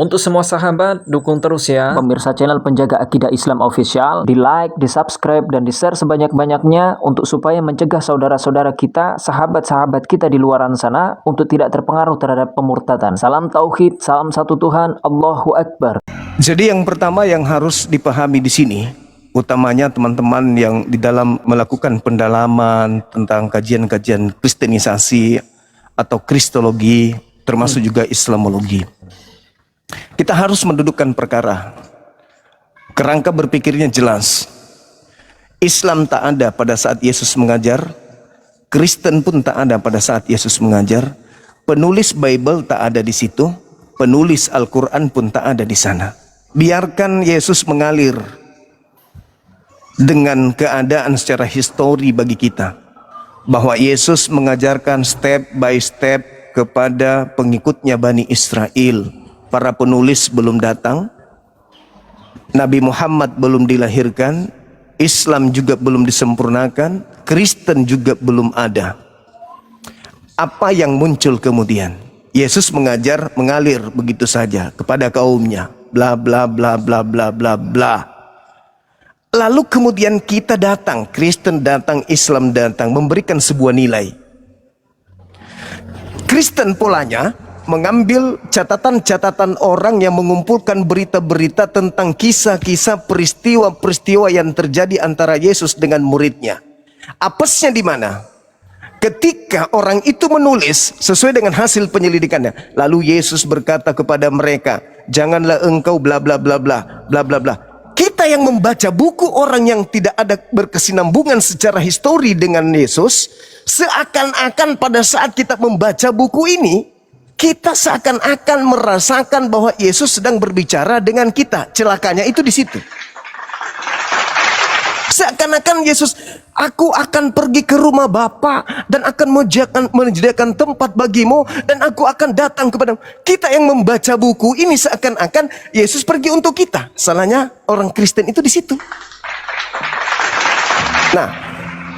Untuk semua sahabat, dukung terus ya. Pemirsa channel Penjaga Akidah Islam Official, di like, di subscribe, dan di share sebanyak-banyaknya untuk supaya mencegah saudara-saudara kita, sahabat-sahabat kita di luaran sana untuk tidak terpengaruh terhadap pemurtadan. Salam tauhid, salam satu Tuhan, Allahu Akbar. Jadi yang pertama yang harus dipahami di sini, utamanya teman-teman yang di dalam melakukan pendalaman tentang kajian-kajian kristenisasi atau kristologi, termasuk juga islamologi. Kita harus mendudukkan perkara. Kerangka berpikirnya jelas. Islam tak ada pada saat Yesus mengajar. Kristen pun tak ada pada saat Yesus mengajar. Penulis Bible tak ada di situ. Penulis Al-Quran pun tak ada di sana. Biarkan Yesus mengalir dengan keadaan secara histori bagi kita. Bahwa Yesus mengajarkan step by step kepada pengikutnya Bani Israel. Para penulis belum datang, Nabi Muhammad belum dilahirkan, Islam juga belum disempurnakan, Kristen juga belum ada. Apa yang muncul kemudian? Yesus mengajar mengalir begitu saja kepada kaumnya, bla bla bla bla bla bla bla. Lalu kemudian kita datang, Kristen datang, Islam datang, memberikan sebuah nilai. Kristen polanya mengambil catatan-catatan orang yang mengumpulkan berita-berita tentang kisah-kisah peristiwa-peristiwa yang terjadi antara Yesus dengan muridnya. Apesnya di mana? Ketika orang itu menulis sesuai dengan hasil penyelidikannya, lalu Yesus berkata kepada mereka, janganlah engkau bla bla bla bla bla bla bla. Kita yang membaca buku orang yang tidak ada berkesinambungan secara histori dengan Yesus, seakan-akan pada saat kita membaca buku ini, kita seakan-akan merasakan bahwa Yesus sedang berbicara dengan kita. Celakanya itu di situ. Seakan-akan Yesus, aku akan pergi ke rumah Bapa dan akan menyediakan tempat bagimu dan aku akan datang kepadamu. Kita yang membaca buku ini seakan-akan Yesus pergi untuk kita. Salahnya orang Kristen itu di situ. Nah,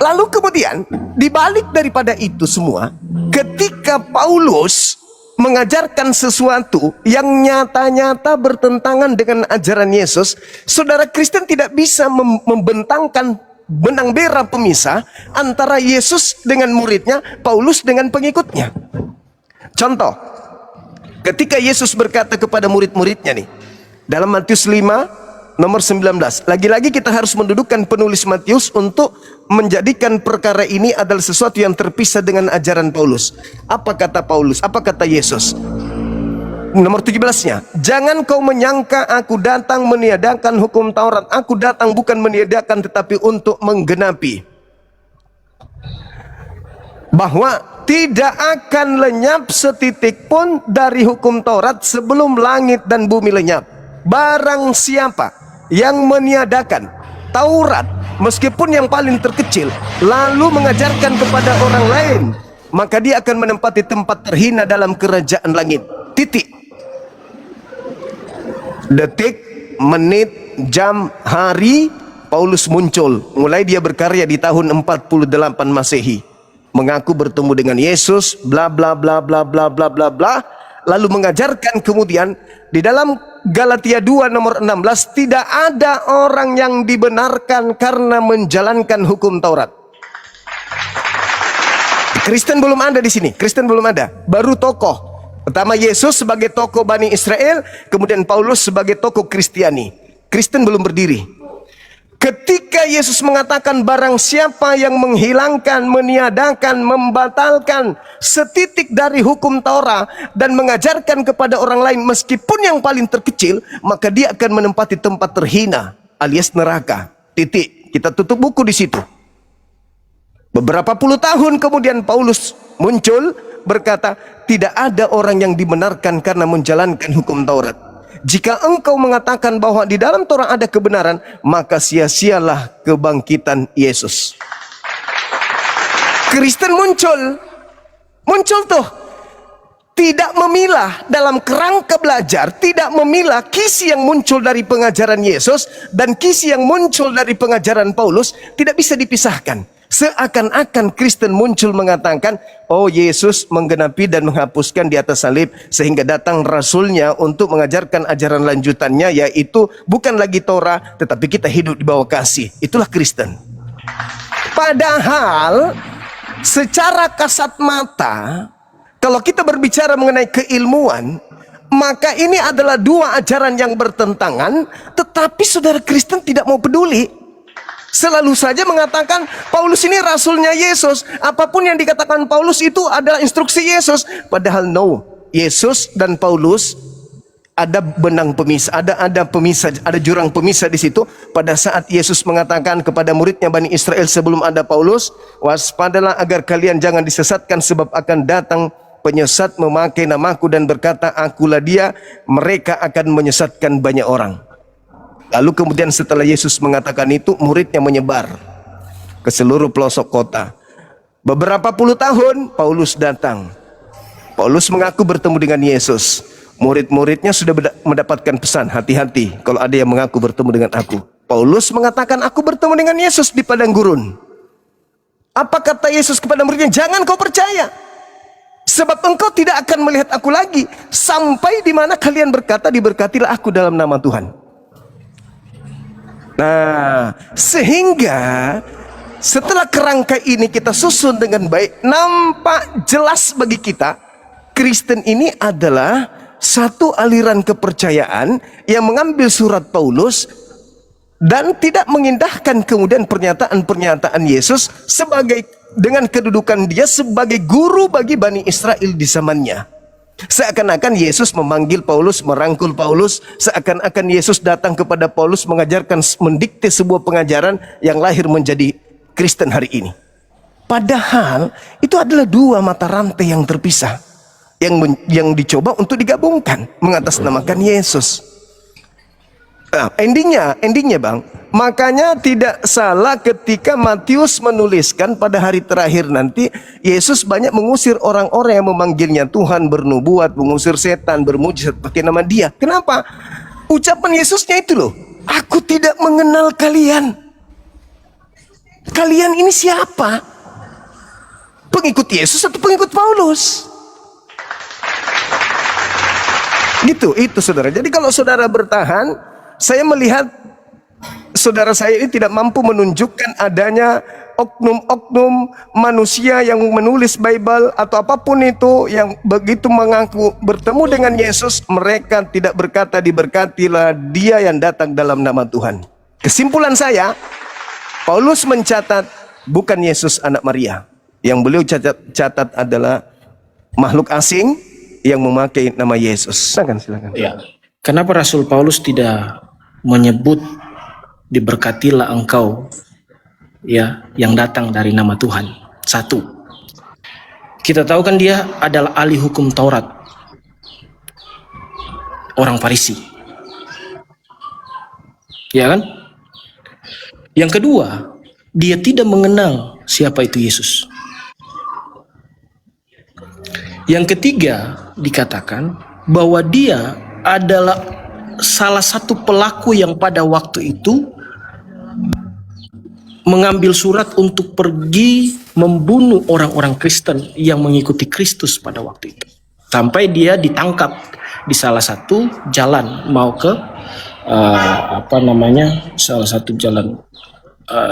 lalu kemudian dibalik daripada itu semua, ketika Paulus mengajarkan sesuatu yang nyata-nyata bertentangan dengan ajaran Yesus, saudara Kristen tidak bisa membentangkan benang merah pemisah antara Yesus dengan muridnya, Paulus dengan pengikutnya. Contoh, ketika Yesus berkata kepada murid-muridnya nih, dalam Matius 5 nomor 19, lagi-lagi kita harus mendudukkan penulis Matius untuk menjadikan perkara ini adalah sesuatu yang terpisah dengan ajaran Paulus. Apa kata Paulus? Apa kata Yesus? Nomor 17-nya, jangan kau menyangka aku datang meniadakan hukum Taurat. Aku datang bukan meniadakan tetapi untuk menggenapi. Bahwa tidak akan lenyap setitik pun dari hukum Taurat sebelum langit dan bumi lenyap. Barang siapa yang meniadakan Taurat, meskipun yang paling terkecil, lalu mengajarkan kepada orang lain, maka dia akan menempati tempat terhina dalam kerajaan langit. Titik. Detik, menit, jam, hari, Paulus muncul. Mulai dia berkarya di tahun 48 Masehi. Mengaku bertemu dengan Yesus, bla bla bla bla bla bla bla bla. Lalu mengajarkan kemudian di dalam Galatia 2 nomor 16, tidak ada orang yang dibenarkan karena menjalankan hukum Taurat. Kristen belum ada di sini, Kristen belum ada. Baru tokoh. Pertama Yesus sebagai tokoh Bani Israel, kemudian Paulus sebagai tokoh Kristiani. Kristen belum berdiri. Ketika Yesus mengatakan barang siapa yang menghilangkan, meniadakan, membatalkan setitik dari hukum Taurat dan mengajarkan kepada orang lain meskipun yang paling terkecil, maka dia akan menempati tempat terhina alias neraka. Titik. Kita tutup buku di situ. Beberapa puluh tahun kemudian Paulus muncul berkata, tidak ada orang yang dibenarkan karena menjalankan hukum Taurat. Jika engkau mengatakan bahwa di dalam Torah ada kebenaran, maka sia-sialah kebangkitan Yesus. Kristen muncul tuh, tidak memilah dalam kerangka belajar, tidak memilah kisi yang muncul dari pengajaran Yesus dan kisi yang muncul dari pengajaran Paulus, tidak bisa dipisahkan. Seakan-akan Kristen muncul mengatakan, oh Yesus menggenapi dan menghapuskan di atas salib, sehingga datang rasulnya untuk mengajarkan ajaran lanjutannya, yaitu bukan lagi Torah, tetapi kita hidup di bawah kasih. Itulah Kristen. Padahal secara kasat mata, kalau kita berbicara mengenai keilmuan, maka ini adalah dua ajaran yang bertentangan, tetapi saudara Kristen tidak mau peduli. Selalu saja mengatakan Paulus ini rasulnya Yesus. Apapun yang dikatakan Paulus itu adalah instruksi Yesus. Padahal no, Yesus dan Paulus ada benang pemisah, ada pemisah, ada jurang pemisah di situ. Pada saat Yesus mengatakan kepada muridnya Bani Israel sebelum ada Paulus, waspadalah agar kalian jangan disesatkan, sebab akan datang penyesat memakai namaku dan berkata, akulah dia, mereka akan menyesatkan banyak orang. Lalu kemudian setelah Yesus mengatakan itu, muridnya menyebar ke seluruh pelosok kota. Beberapa puluh tahun Paulus datang. Paulus mengaku bertemu dengan Yesus. Murid-muridnya sudah mendapatkan pesan, hati-hati kalau ada yang mengaku bertemu dengan aku. Paulus mengatakan, aku bertemu dengan Yesus di padang gurun. Apa kata Yesus kepada muridnya? Jangan kau percaya, sebab engkau tidak akan melihat aku lagi, sampai di mana kalian berkata, diberkatilah aku dalam nama Tuhan. Nah, sehingga setelah kerangka ini kita susun dengan baik, nampak jelas bagi kita, Kristen ini adalah satu aliran kepercayaan yang mengambil surat Paulus dan tidak mengindahkan kemudian pernyataan-pernyataan Yesus sebagai dengan kedudukan dia sebagai guru bagi Bani Israel di zamannya. Seakan-akan Yesus memanggil Paulus, merangkul Paulus, seakan-akan Yesus datang kepada Paulus mengajarkan, mendikte sebuah pengajaran yang lahir menjadi Kristen hari ini. Padahal itu adalah dua mata rantai yang terpisah, yang dicoba untuk digabungkan mengatasnamakan Yesus. Nah, endingnya bang, makanya tidak salah ketika Matius menuliskan pada hari terakhir nanti Yesus banyak mengusir orang-orang yang memanggilnya Tuhan, bernubuat, mengusir setan, bermujizat pakai nama dia. Kenapa? Ucapan Yesusnya itu loh, aku tidak mengenal kalian. Kalian ini siapa? Pengikut Yesus atau pengikut Paulus? Gitu, itu saudara. Jadi kalau saudara bertahan, saya melihat saudara saya ini tidak mampu menunjukkan adanya oknum-oknum manusia yang menulis Bible atau apapun itu yang begitu mengaku bertemu dengan Yesus, mereka tidak berkata diberkatilah dia yang datang dalam nama Tuhan. Kesimpulan saya, Paulus mencatat bukan Yesus anak Maria. Yang beliau catat adalah makhluk asing yang memakai nama Yesus. Silakan. Ya. Kenapa Rasul Paulus tidak menyebut diberkatilah engkau ya yang datang dari nama Tuhan? Satu, kita tahu kan dia adalah ahli hukum Taurat, orang Farisi, ya kan? Yang kedua, dia tidak mengenal siapa itu Yesus. Yang ketiga, dikatakan bahwa dia adalah salah satu pelaku yang pada waktu itu mengambil surat untuk pergi membunuh orang-orang Kristen yang mengikuti Kristus pada waktu itu. Sampai dia ditangkap di salah satu jalan mau ke salah satu jalan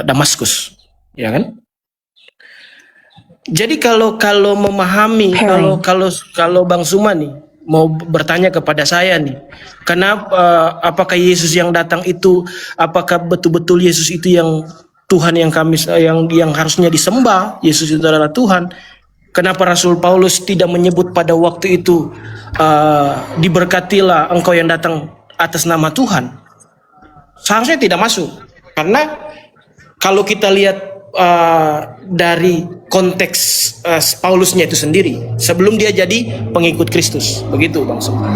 Damaskus, ya kan? Jadi kalau memahami, kalau Bang Suma nih mau bertanya kepada saya nih, kenapa apakah Yesus yang datang itu, apakah betul-betul Yesus itu yang Tuhan yang kami yang harusnya disembah, Yesus itu adalah Tuhan? Kenapa Rasul Paulus tidak menyebut pada waktu itu diberkatilah engkau yang datang atas nama Tuhan? Seharusnya tidak masuk, karena kalau kita lihat dari konteks Paulusnya itu sendiri sebelum dia jadi pengikut Kristus, begitu Bang Suma.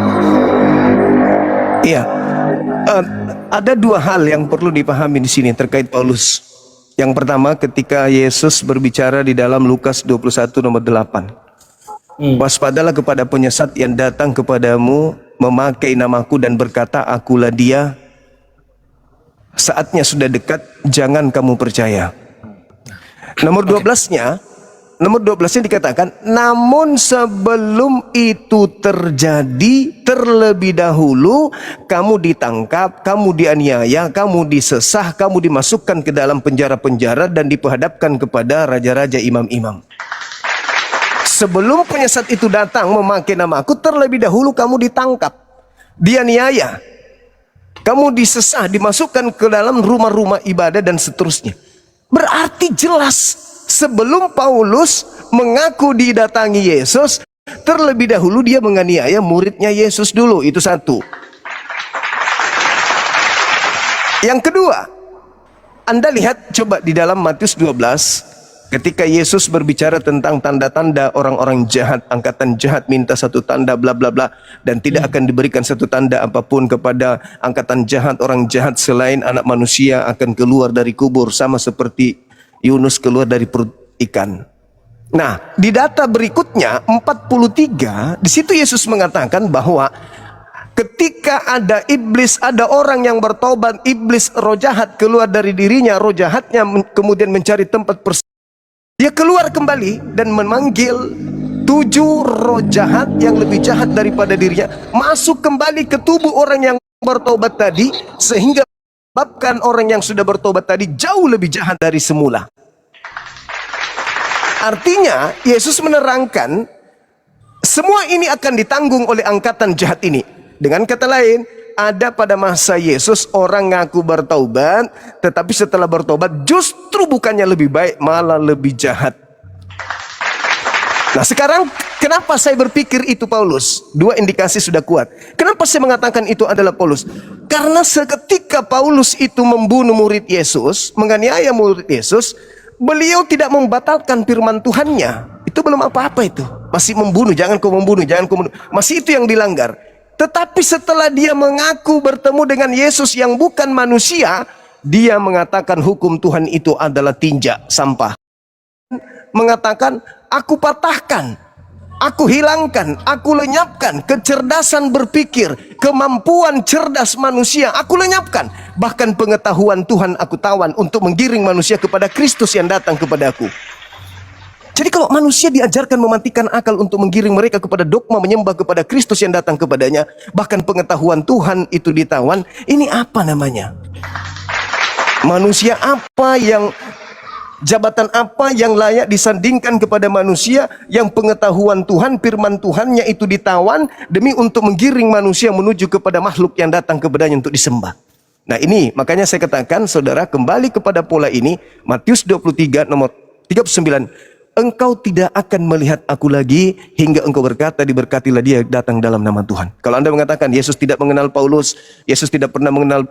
Iya, ada dua hal yang perlu dipahami di sini terkait Paulus. Yang pertama, ketika Yesus berbicara di dalam Lukas 21 nomor 8, waspadalah kepada penyesat yang datang kepadamu memakai namaku dan berkata akulah dia, saatnya sudah dekat, jangan kamu percaya. Nomor 12-nya, nomor 12-nya dikatakan, namun sebelum itu terjadi, terlebih dahulu kamu ditangkap, kamu dianiaya, kamu disesah, kamu dimasukkan ke dalam penjara-penjara dan diperhadapkan kepada raja-raja, imam-imam. Sebelum penyesat itu datang memakai nama aku, terlebih dahulu kamu ditangkap, dianiaya, kamu disesah, dimasukkan ke dalam rumah-rumah ibadah dan seterusnya. Berarti jelas sebelum Paulus mengaku didatangi Yesus, terlebih dahulu dia menganiaya muridnya Yesus dulu. Itu satu. Yang kedua, Anda lihat coba di dalam Matius 12, ketika Yesus berbicara tentang tanda-tanda orang-orang jahat, angkatan jahat minta satu tanda bla bla bla, dan tidak akan diberikan satu tanda apapun kepada angkatan jahat, orang jahat selain anak manusia akan keluar dari kubur sama seperti Yunus keluar dari perut ikan. Nah, di data berikutnya 43, di situ Yesus mengatakan bahwa ketika ada iblis, ada orang yang bertobat, iblis roh jahat keluar dari dirinya, roh jahatnya kemudian mencari tempat dia keluar kembali dan memanggil 7 roh jahat yang lebih jahat daripada dirinya, masuk kembali ke tubuh orang yang bertobat tadi, sehingga menyebabkan orang yang sudah bertobat tadi jauh lebih jahat dari semula. Artinya Yesus menerangkan semua ini akan ditanggung oleh angkatan jahat ini. Dengan kata lain, ada pada masa Yesus orang ngaku bertaubat, tetapi setelah bertobat justru bukannya lebih baik, malah lebih jahat. Nah sekarang kenapa saya berpikir itu Paulus? Dua indikasi sudah kuat. Kenapa saya mengatakan itu adalah Paulus? Karena seketika Paulus itu membunuh murid Yesus, menganiaya murid Yesus, beliau tidak membatalkan firman Tuhannya. Itu belum apa-apa itu. Masih membunuh, jangan kau membunuh, jangan kau membunuh. Masih itu yang dilanggar. Tetapi setelah dia mengaku bertemu dengan Yesus yang bukan manusia, dia mengatakan hukum Tuhan itu adalah tinja, sampah. Mengatakan, aku patahkan, aku hilangkan, aku lenyapkan kecerdasan berpikir, kemampuan cerdas manusia, aku lenyapkan. Bahkan pengetahuan Tuhan aku tawan untuk menggiring manusia kepada Kristus yang datang kepada aku. Jadi kalau manusia diajarkan mematikan akal untuk menggiring mereka kepada dogma menyembah kepada Kristus yang datang kepadanya, bahkan pengetahuan Tuhan itu ditawan, ini apa namanya? Manusia apa yang, jabatan apa yang layak disandingkan kepada manusia yang pengetahuan Tuhan, firman Tuhannya itu ditawan demi untuk menggiring manusia menuju kepada makhluk yang datang kepadanya untuk disembah. Nah ini makanya saya katakan saudara, kembali kepada pola ini, Matius 23 nomor 39, engkau tidak akan melihat aku lagi hingga engkau berkata, diberkatilah dia datang dalam nama Tuhan. Kalau Anda mengatakan Yesus tidak mengenal Paulus, Yesus tidak pernah mengenal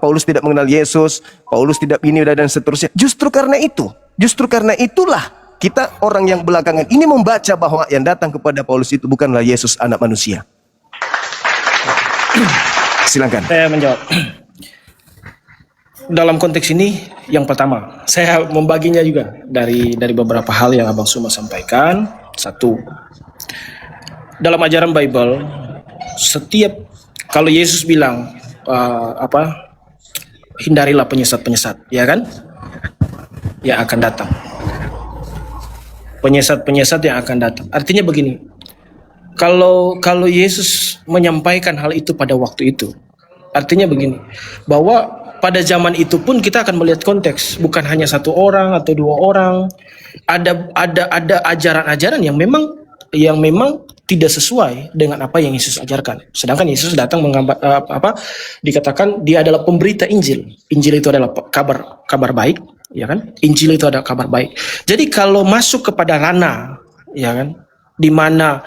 Paulus tidak mengenal Yesus, Paulus tidak ini dan seterusnya. Justru karena itulah kita orang yang belakangan ini membaca bahwa yang datang kepada Paulus itu bukanlah Yesus anak manusia. Silakan. Saya menjawab. Dalam konteks ini, yang pertama, saya membaginya juga dari beberapa hal yang Abang Suma sampaikan. Satu, dalam ajaran Bible, setiap kalau Yesus bilang hindarilah penyesat-penyesat, ya kan? Yang akan datang. Penyesat-penyesat yang akan datang. Artinya begini, kalau Yesus menyampaikan hal itu pada waktu itu, artinya begini, bahwa pada zaman itu pun kita akan melihat konteks, bukan hanya satu orang atau dua orang. Ada ajaran-ajaran yang memang tidak sesuai dengan apa yang Yesus ajarkan. Sedangkan Yesus datang dikatakan dia adalah pemberita Injil. Injil itu adalah kabar baik, ya kan? Injil itu adalah kabar baik. Jadi kalau masuk kepada ranah, ya kan, di mana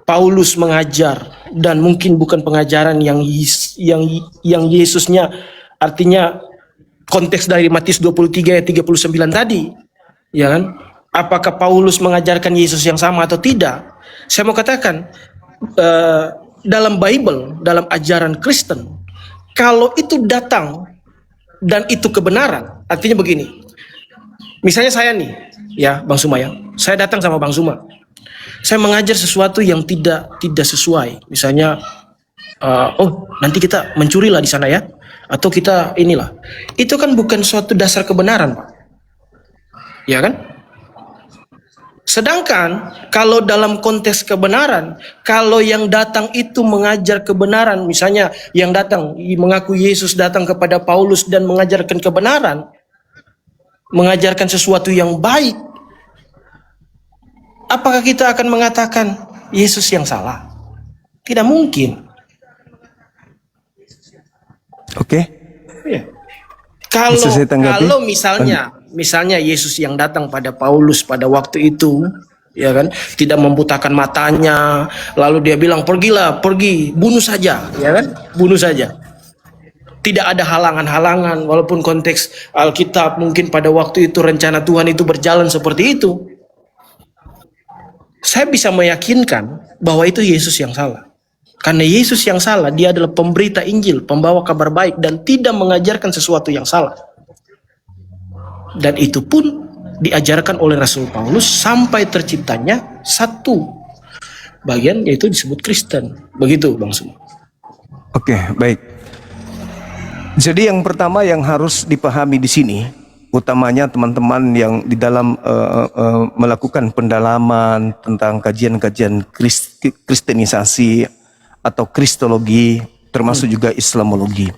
Paulus mengajar dan mungkin bukan pengajaran yang Yesusnya, artinya konteks dari Matius 23 ayat 39 tadi, ya kan? Apakah Paulus mengajarkan Yesus yang sama atau tidak? Saya mau katakan, dalam Bible, dalam ajaran Kristen, kalau itu datang dan itu kebenaran, artinya begini. Misalnya saya nih, ya Bang Suma ya, saya datang sama Bang Suma, saya mengajar sesuatu yang tidak sesuai. Misalnya, nanti kita mencurilah di sana ya, atau kita inilah. Itu kan bukan suatu dasar kebenaran, Pak. Ya kan? Sedangkan kalau dalam konteks kebenaran, kalau yang datang itu mengajar kebenaran, misalnya yang datang mengaku Yesus datang kepada Paulus dan mengajarkan kebenaran, mengajarkan sesuatu yang baik, apakah kita akan mengatakan Yesus yang salah? Tidak mungkin. Oke. Ya. Bisa saya tanggapi? Kalau misalnya Yesus yang datang pada Paulus pada waktu itu, ya kan, tidak membutakan matanya, lalu dia bilang pergi, bunuh saja, ya kan, bunuh saja. Tidak ada halangan-halangan, walaupun konteks Alkitab mungkin pada waktu itu rencana Tuhan itu berjalan seperti itu. Saya bisa meyakinkan bahwa itu Yesus yang salah. Karena Yesus yang salah, dia adalah pemberita Injil, pembawa kabar baik, dan tidak mengajarkan sesuatu yang salah. Dan itu pun diajarkan oleh Rasul Paulus sampai terciptanya satu bagian, yaitu disebut Kristen. Begitu Bang Suma. Oke, baik. Jadi yang pertama yang harus dipahami di sini, utamanya teman-teman yang di dalam melakukan pendalaman tentang kajian-kajian kristenisasi atau kristologi, termasuk juga islamologi.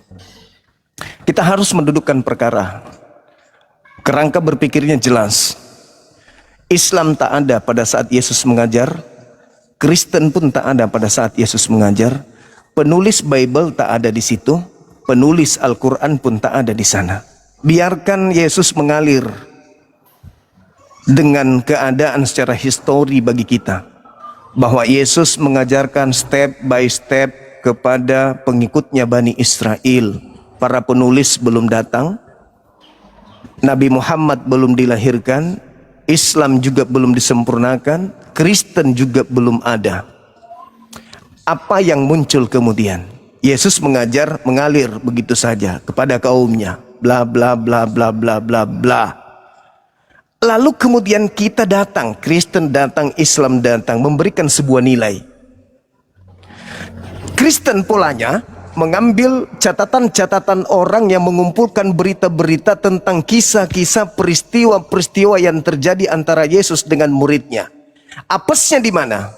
Kita harus mendudukkan perkara. Kerangka berpikirnya jelas. Islam tak ada pada saat Yesus mengajar, Kristen pun tak ada pada saat Yesus mengajar, penulis Bible tak ada di situ, penulis Al-Quran pun tak ada di sana. Biarkan Yesus mengalir dengan keadaan secara histori bagi kita, bahwa Yesus mengajarkan step by step kepada pengikutnya Bani Israel. Para penulis belum datang, Nabi Muhammad belum dilahirkan, Islam juga belum disempurnakan, Kristen juga belum ada. Apa yang muncul kemudian? Yesus mengajar mengalir begitu saja kepada kaumnya, bla bla bla bla bla bla bla. Lalu kemudian kita datang, Kristen datang, Islam datang, memberikan sebuah nilai. Kristen polanya mengambil catatan-catatan orang yang mengumpulkan berita-berita tentang kisah-kisah peristiwa-peristiwa yang terjadi antara Yesus dengan muridnya. Apesnya di mana?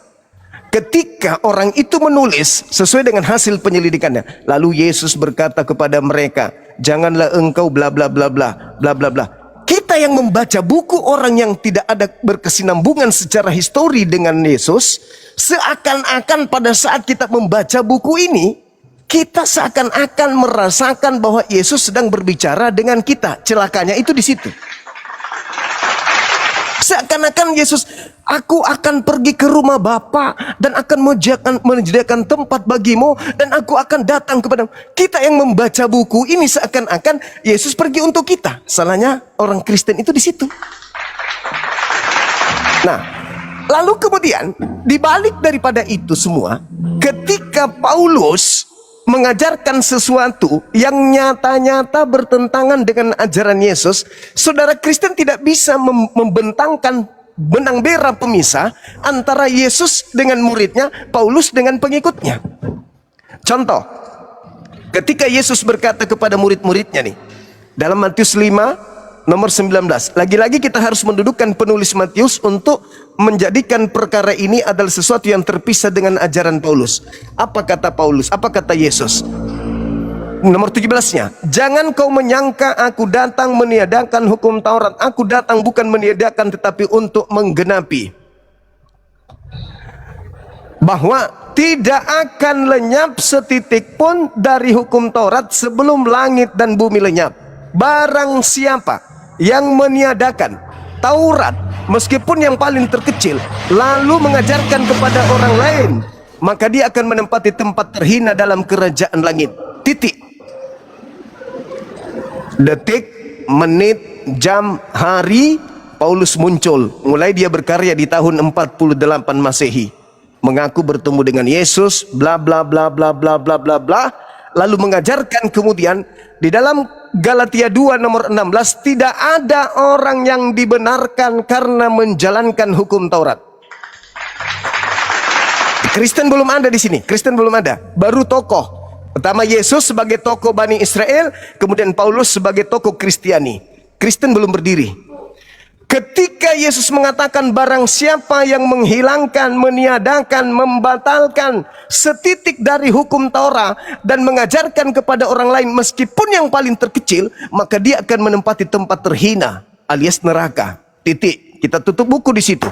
Ketika orang itu menulis sesuai dengan hasil penyelidikannya, lalu Yesus berkata kepada mereka, janganlah engkau bla bla bla bla bla bla bla. Kita yang membaca buku orang yang tidak ada berkesinambungan secara histori dengan Yesus, seakan-akan pada saat kita membaca buku ini, kita seakan-akan merasakan bahwa Yesus sedang berbicara dengan kita. Celakanya itu di situ. Seakan-akan Yesus, aku akan pergi ke rumah Bapa dan akan menyediakan tempat bagimu dan aku akan datang kepadamu. Kita yang membaca buku ini seakan-akan Yesus pergi untuk kita. Salahnya orang Kristen itu di situ. Nah, lalu kemudian dibalik daripada itu semua, ketika Paulus mengajarkan sesuatu yang nyata-nyata bertentangan dengan ajaran Yesus, saudara Kristen tidak bisa membentangkan benang merah pemisah antara Yesus dengan muridnya, Paulus dengan pengikutnya. Contoh, ketika Yesus berkata kepada murid-muridnya nih, dalam Matius 5 nomor 19, lagi-lagi kita harus mendudukkan penulis Matius untuk menjadikan perkara ini adalah sesuatu yang terpisah dengan ajaran Paulus. Apa kata Paulus? Apa kata Yesus? Nomor 17-nya, jangan kau menyangka aku datang meniadakan hukum Taurat. Aku datang bukan meniadakan tetapi untuk menggenapi. Bahwa tidak akan lenyap setitik pun dari hukum Taurat sebelum langit dan bumi lenyap. Barang siapa yang meniadakan Taurat, meskipun yang paling terkecil, lalu mengajarkan kepada orang lain, maka dia akan menempati tempat terhina dalam kerajaan langit. Titik. Detik, menit, jam, hari, Paulus muncul. Mulai dia berkarya di tahun 48 Masehi. Mengaku bertemu dengan Yesus, bla bla bla bla bla bla bla bla. Lalu mengajarkan kemudian di dalam Galatia 2 nomor 16, tidak ada orang yang dibenarkan karena menjalankan hukum Taurat. Kristen belum ada di sini. Kristen belum ada. Baru tokoh. Pertama Yesus sebagai tokoh Bani Israel, kemudian Paulus sebagai tokoh Kristiani. Kristen belum berdiri. Ketika Yesus mengatakan barang siapa yang menghilangkan, meniadakan, membatalkan setitik dari hukum Taurat dan mengajarkan kepada orang lain meskipun yang paling terkecil, maka dia akan menempati tempat terhina alias neraka. Titik. Kita tutup buku di situ.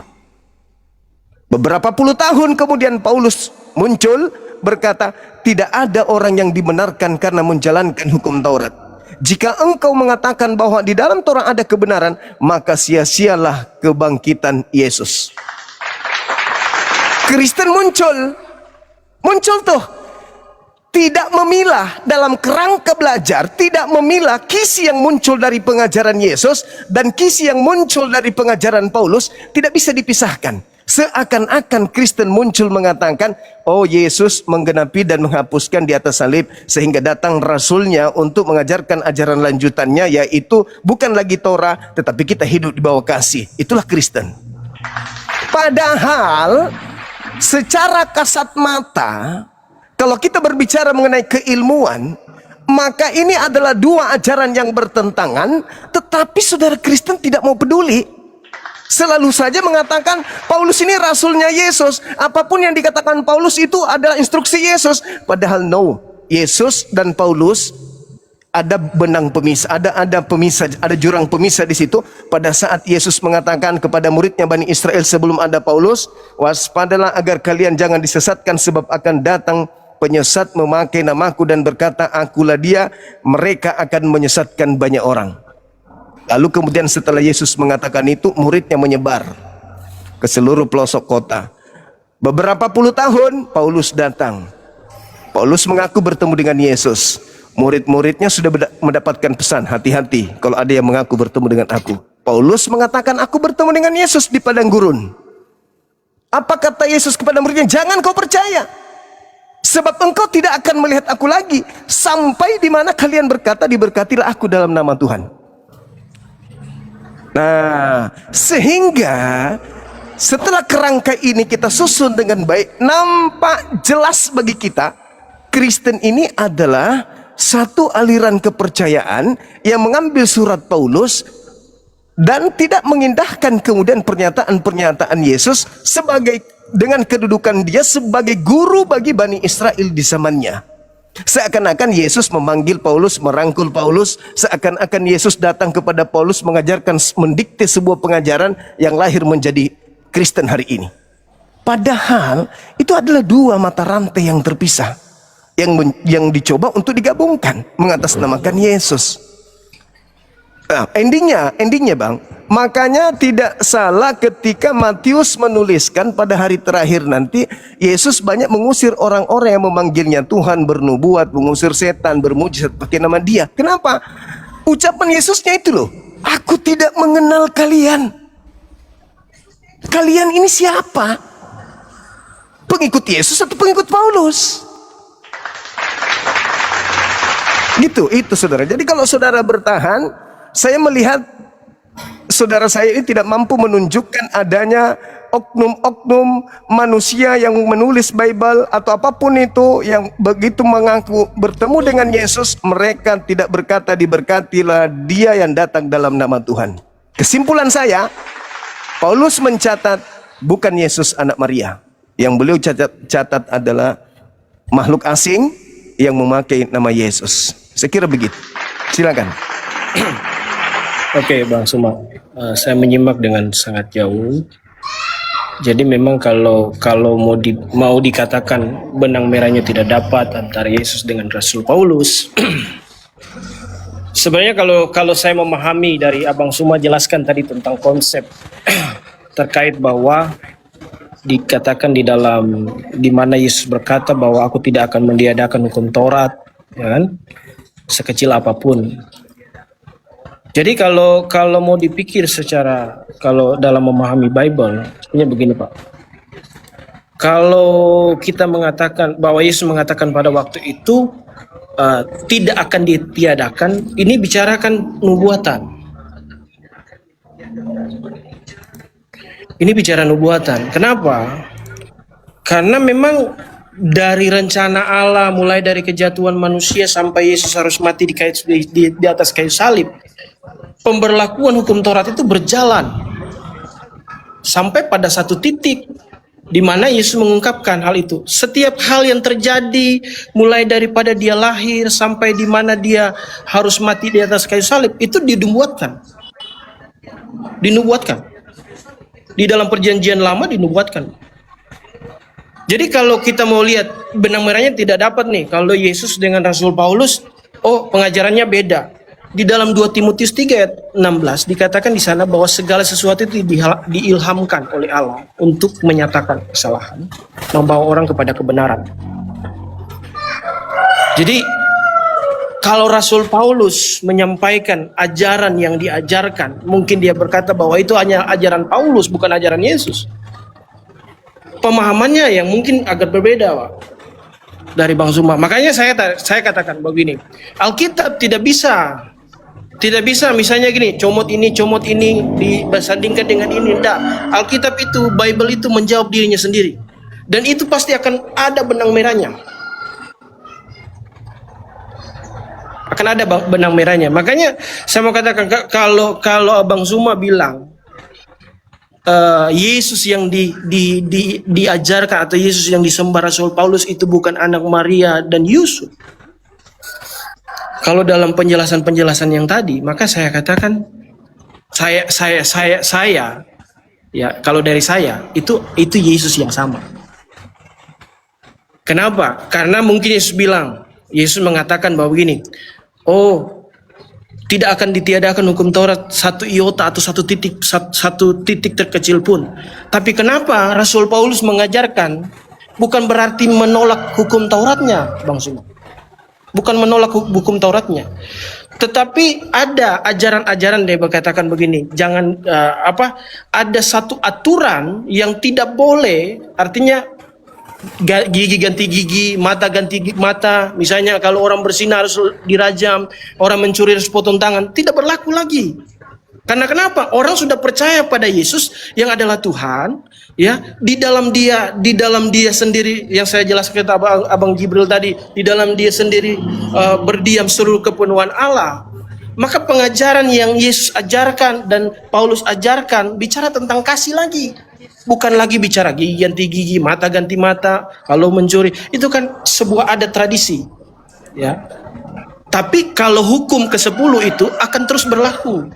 Beberapa puluh tahun kemudian Paulus muncul berkata, tidak ada orang yang dibenarkan karena menjalankan hukum Taurat. Jika engkau mengatakan bahwa di dalam Taurat ada kebenaran, maka sia-sialah kebangkitan Yesus. Kristen muncul tuh, tidak memilah dalam kerangka belajar, tidak memilah kisi yang muncul dari pengajaran Yesus dan kisi yang muncul dari pengajaran Paulus, tidak bisa dipisahkan. Seakan-akan Kristen muncul mengatakan, oh Yesus menggenapi dan menghapuskan di atas salib, sehingga datang rasulnya untuk mengajarkan ajaran lanjutannya, yaitu bukan lagi Torah, tetapi kita hidup di bawah kasih. Itulah Kristen. Padahal secara kasat mata, kalau kita berbicara mengenai keilmuan, maka ini adalah dua ajaran yang bertentangan, tetapi saudara Kristen tidak mau peduli. Selalu saja mengatakan Paulus ini rasulnya Yesus, apapun yang dikatakan Paulus itu adalah instruksi Yesus. Padahal no, Yesus dan Paulus ada benang pemisah, ada pemisah, ada jurang pemisah di situ. Pada saat Yesus mengatakan kepada muridnya Bani Israel sebelum ada Paulus, waspadalah agar kalian jangan disesatkan, sebab akan datang penyesat memakai namaku dan berkata akulah dia, mereka akan menyesatkan banyak orang. Lalu kemudian setelah Yesus mengatakan itu, muridnya menyebar ke seluruh pelosok kota. Beberapa puluh tahun Paulus datang. Paulus mengaku bertemu dengan Yesus. Murid-muridnya sudah mendapatkan pesan, hati-hati kalau ada yang mengaku bertemu dengan aku. Paulus mengatakan aku bertemu dengan Yesus di padang gurun. Apa kata Yesus kepada muridnya? Jangan kau percaya, sebab engkau tidak akan melihat aku lagi sampai di mana kalian berkata, diberkatilah aku dalam nama Tuhan. Nah, sehingga setelah kerangka ini kita susun dengan baik, nampak jelas bagi kita Kristen ini adalah satu aliran kepercayaan yang mengambil surat Paulus dan tidak mengindahkan kemudian pernyataan-pernyataan Yesus sebagai dengan kedudukan dia sebagai guru bagi Bani Israel di zamannya. Seakan-akan Yesus memanggil Paulus, merangkul Paulus, seakan-akan Yesus datang kepada Paulus mengajarkan, mendikte sebuah pengajaran yang lahir menjadi Kristen hari ini. Padahal itu adalah dua mata rantai yang terpisah, yang dicoba untuk digabungkan mengatasnamakan Yesus. Nah, endingnya bang, makanya tidak salah ketika Matius menuliskan pada hari terakhir nanti Yesus banyak mengusir orang-orang yang memanggilnya Tuhan, bernubuat, mengusir setan, bermujizat pakai nama dia. Kenapa? Ucapan Yesusnya itu loh, aku tidak mengenal kalian. Kalian ini siapa? Pengikut Yesus atau pengikut Paulus? Gitu, itu saudara. Jadi kalau saudara bertahan, saya melihat saudara saya ini tidak mampu menunjukkan adanya oknum-oknum manusia yang menulis Bible atau apapun itu yang begitu mengaku bertemu dengan Yesus, mereka tidak berkata diberkatilah dia yang datang dalam nama Tuhan. Kesimpulan saya, Paulus mencatat bukan Yesus anak Maria. Yang beliau catat adalah makhluk asing yang memakai nama Yesus. Saya kira begitu. Silakan. Oke, Bang Suma, saya menyimak dengan sangat jauh. Jadi memang kalau mau dikatakan benang merahnya tidak dapat antara Yesus dengan Rasul Paulus. Sebenarnya kalau saya memahami dari Abang Suma jelaskan tadi tentang konsep terkait bahwa dikatakan di mana Yesus berkata bahwa aku tidak akan meniadakan hukum Taurat, ya kan? Sekecil apapun. Jadi kalau mau dipikir kalau dalam memahami Bible, sebenarnya begini Pak. Kalau kita mengatakan bahwa Yesus mengatakan pada waktu itu tidak akan ditiadakan, ini bicarakan nubuatan. Ini bicara nubuatan. Kenapa? Karena memang dari rencana Allah, mulai dari kejatuhan manusia sampai Yesus harus mati di atas kayu salib, pemberlakuan hukum Taurat itu berjalan sampai pada satu titik di mana Yesus mengungkapkan hal itu. Setiap hal yang terjadi, mulai daripada dia lahir sampai di mana dia harus mati di atas kayu salib, itu dinubuatkan. Di dalam perjanjian lama dinubuatkan. Jadi kalau kita mau lihat benang merahnya tidak dapat nih. Kalau Yesus dengan Rasul Paulus, pengajarannya beda. Di dalam 2 Timotius 3 ayat 16 dikatakan di sana bahwa segala sesuatu itu diilhamkan oleh Allah untuk menyatakan kesalahan, membawa orang kepada kebenaran. Jadi kalau Rasul Paulus menyampaikan ajaran yang diajarkan, mungkin dia berkata bahwa itu hanya ajaran Paulus, bukan ajaran Yesus. Pemahamannya yang mungkin agak berbeda, Pak, dari Bang Zuma. Makanya saya katakan begini, Alkitab tidak bisa misalnya gini, comot ini disandingkan dengan ini. Tidak. Alkitab itu, Bible itu menjawab dirinya sendiri. Dan itu pasti akan ada benang merahnya. Makanya saya mau katakan, kalau Abang Zuma bilang Yesus yang diajarkan atau Yesus yang disembah Rasul Paulus itu bukan anak Maria dan Yusuf. Kalau dalam penjelasan yang tadi, maka saya katakan saya ya, kalau dari saya itu Yesus yang sama. Kenapa? Karena mungkin Yesus mengatakan bahwa begini, tidak akan ditiadakan hukum Taurat satu iota atau satu titik terkecil pun. Tapi kenapa Rasul Paulus mengajarkan bukan berarti menolak hukum Tauratnya, Bang Suma. Bukan menolak hukum Tauratnya, tetapi ada ajaran-ajaran dia berkatakan begini, jangan ada satu aturan yang tidak boleh, artinya gigi ganti gigi, mata ganti mata. Misalnya kalau orang berzina harus dirajam, orang mencuri harus potong tangan, tidak berlaku lagi. Karena kenapa? Orang sudah percaya pada Yesus yang adalah Tuhan, ya. Di dalam dia sendiri, yang saya jelaskan ke Abang Jibril tadi, di dalam dia sendiri berdiam seluruh kepenuhan Allah. Maka pengajaran yang Yesus ajarkan dan Paulus ajarkan bicara tentang kasih lagi. Bukan lagi bicara gigi ganti gigi, mata ganti mata, kalau mencuri. Itu kan sebuah adat tradisi, ya. Tapi kalau hukum ke-10 itu akan terus berlaku.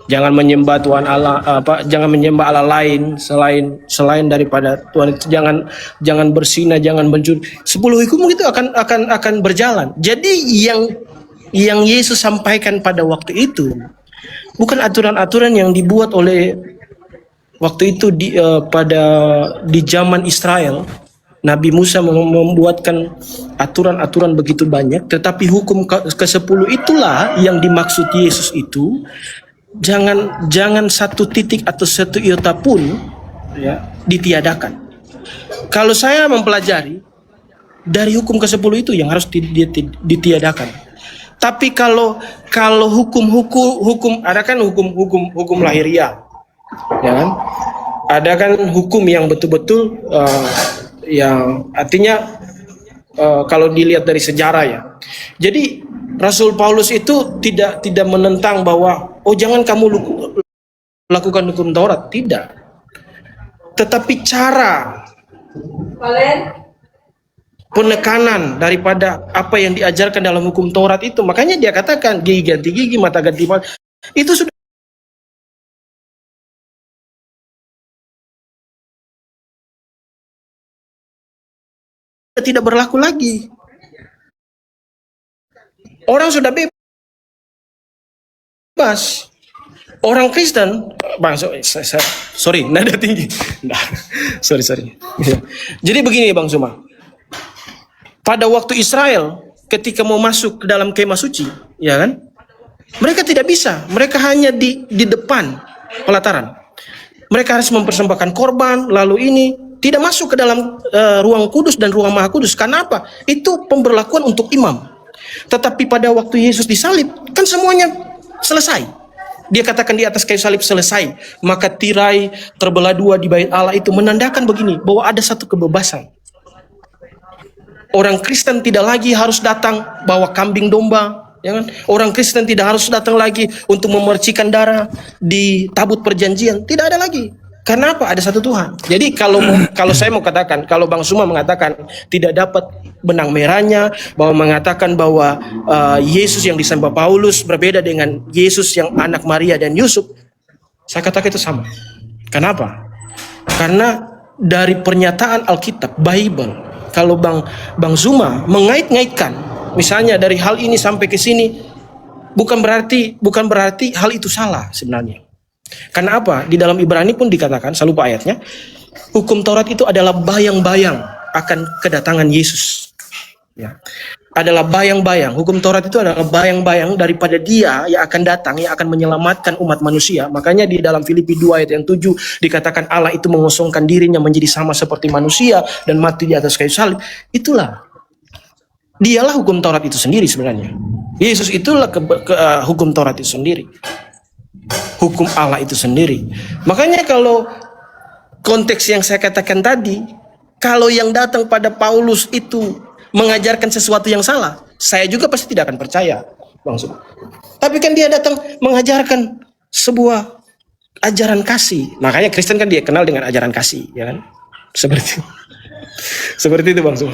Jangan menyembah Tuhan Allah, jangan menyembah Allah lain selain daripada Tuhan. Jangan berzina, jangan mencuri. 10 hukum itu akan berjalan. Jadi yang Yesus sampaikan pada waktu itu bukan aturan-aturan yang dibuat oleh waktu itu di zaman Israel. Nabi Musa membuatkan aturan-aturan begitu banyak, tetapi hukum ke-10 itulah yang dimaksud Yesus itu. Jangan satu titik atau satu iota pun, ya, ditiadakan. Kalau saya mempelajari dari hukum ke-10 itu yang harus ditiadakan. Tapi kalau hukum ada kan hukum lahiriah, ya kan? Ada kan hukum yang betul-betul yang artinya kalau dilihat dari sejarah, ya. Jadi Rasul Paulus itu tidak menentang bahwa jangan kamu lakukan hukum Taurat, tidak. Tetapi cara penekanan daripada apa yang diajarkan dalam hukum Taurat itu, makanya dia katakan gigi ganti gigi, mata ganti mata, itu sudah tidak berlaku lagi. Orang sudah bebas. Orang Kristen, Bang, sorry, nada tinggi. Nah, sorry. Jadi begini, Bang Suma. Pada waktu Israel ketika mau masuk ke dalam kemah suci, ya kan? Mereka tidak bisa. Mereka hanya di depan pelataran. Mereka harus mempersembahkan korban, lalu ini tidak masuk ke dalam ruang kudus dan ruang maha kudus. Kenapa? Itu pemberlakuan untuk imam. Tetapi pada waktu Yesus disalib, kan semuanya selesai. Dia katakan di atas kayu salib selesai. Maka tirai terbelah dua di bait Allah itu menandakan begini, bahwa ada satu kebebasan. Orang Kristen tidak lagi harus datang bawa kambing domba, Ya kan? Orang Kristen tidak harus datang lagi untuk memercikan darah di tabut perjanjian, tidak ada lagi. Karena apa? Ada satu Tuhan. Jadi kalau saya mau katakan, kalau Bang Suma mengatakan tidak dapat benang merahnya, bahwa mengatakan bahwa Yesus yang disembah Paulus berbeda dengan Yesus yang anak Maria dan Yusuf, saya katakan itu sama. Kenapa? Karena dari pernyataan Alkitab, Bible, kalau Bang Zuma mengait-ngaitkan, misalnya dari hal ini sampai ke sini, bukan berarti hal itu salah sebenarnya. Karena apa? Di dalam Ibrani pun dikatakan, saya lupa ayatnya, hukum Taurat itu adalah bayang-bayang akan kedatangan Yesus. Ya. Adalah bayang-bayang. Hukum Taurat itu adalah bayang-bayang daripada Dia yang akan datang, yang akan menyelamatkan umat manusia. Makanya di dalam Filipi 2 ayat yang 7 dikatakan Allah itu mengosongkan dirinya menjadi sama seperti manusia dan mati di atas kayu salib. Itulah. Dialah hukum Taurat itu sendiri sebenarnya. Yesus itulah hukum Taurat itu sendiri. Hukum Allah itu sendiri. Makanya kalau konteks yang saya katakan tadi, kalau yang datang pada Paulus itu mengajarkan sesuatu yang salah, saya juga pasti tidak akan percaya, Bang Suma. Tapi kan dia datang mengajarkan sebuah ajaran kasih. Makanya Kristen kan dia kenal dengan ajaran kasih, ya kan? Seperti itu, Bang Suma.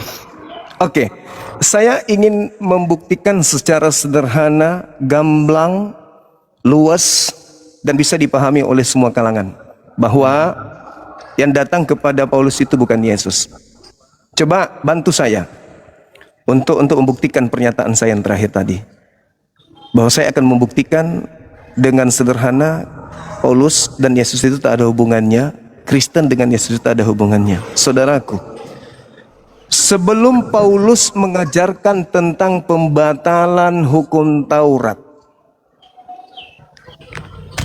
Oke, saya ingin membuktikan secara sederhana, gamblang, luas, dan bisa dipahami oleh semua kalangan bahwa yang datang kepada Paulus itu bukan Yesus. Coba bantu saya untuk membuktikan pernyataan saya yang terakhir tadi, bahwa saya akan membuktikan dengan sederhana Paulus dan Yesus itu tak ada hubungannya, Kristen dengan Yesus itu tak ada hubungannya. Saudaraku, sebelum Paulus mengajarkan tentang pembatalan hukum Taurat,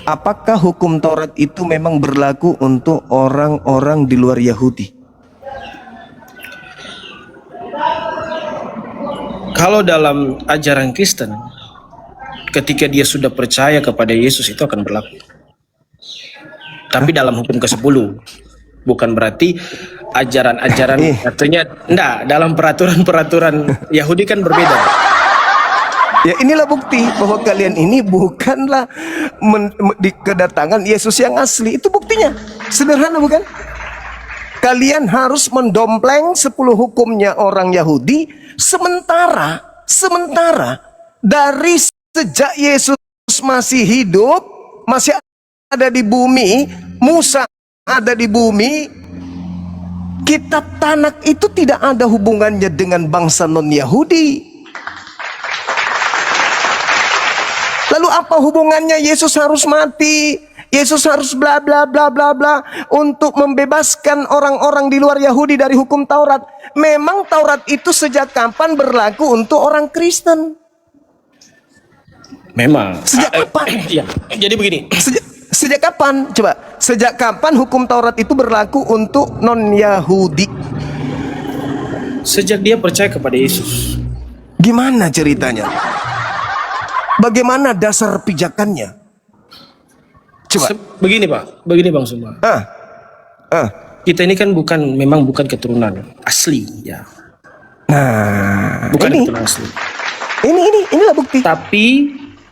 apakah hukum Taurat itu memang berlaku untuk orang-orang di luar Yahudi? Kalau dalam ajaran Kristen, ketika dia sudah percaya kepada Yesus itu akan berlaku. Tapi dalam hukum ke-10, bukan berarti ajaran-ajaran, artinya enggak, dalam peraturan-peraturan Yahudi kan berbeda. Ya, inilah bukti bahwa kalian ini bukanlah di kedatangan Yesus yang asli. Itu buktinya. Sederhana bukan? Kalian harus mendompleng 10 hukumnya orang Yahudi, sementara dari sejak Yesus masih hidup, masih ada di bumi, Musa ada di bumi, kitab Tanak itu tidak ada hubungannya dengan bangsa non-Yahudi. Lalu apa hubungannya Yesus harus mati? Yesus harus bla bla bla bla bla untuk membebaskan orang-orang di luar Yahudi dari hukum Taurat. Memang Taurat itu sejak kapan berlaku untuk orang Kristen? Memang. Sejak kapan? Ya, jadi begini. Sejak kapan? Coba. Sejak kapan hukum Taurat itu berlaku untuk non-Yahudi? Sejak dia percaya kepada Yesus. Gimana ceritanya? Bagaimana dasar pijakannya? Coba. Begini Pak, begini Bang Suma. Kita ini kan memang bukan keturunan asli ya. Nah, Bukan ini keturunan asli. inilah bukti. Tapi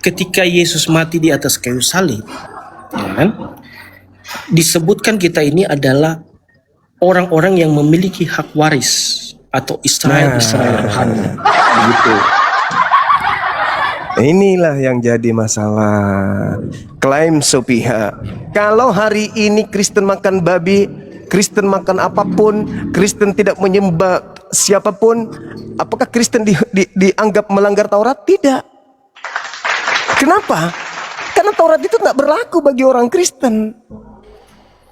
ketika Yesus mati di atas kayu salib, ya kan? Disebutkan kita ini adalah orang-orang yang memiliki hak waris atau Israel rohani. Begitu. Inilah yang jadi masalah. Klaim sepihak. Kalau hari ini Kristen makan babi, Kristen makan apapun, Kristen tidak menyembah siapapun, apakah Kristen dianggap melanggar Taurat? Tidak. Kenapa? Karena Taurat itu tidak berlaku bagi orang Kristen.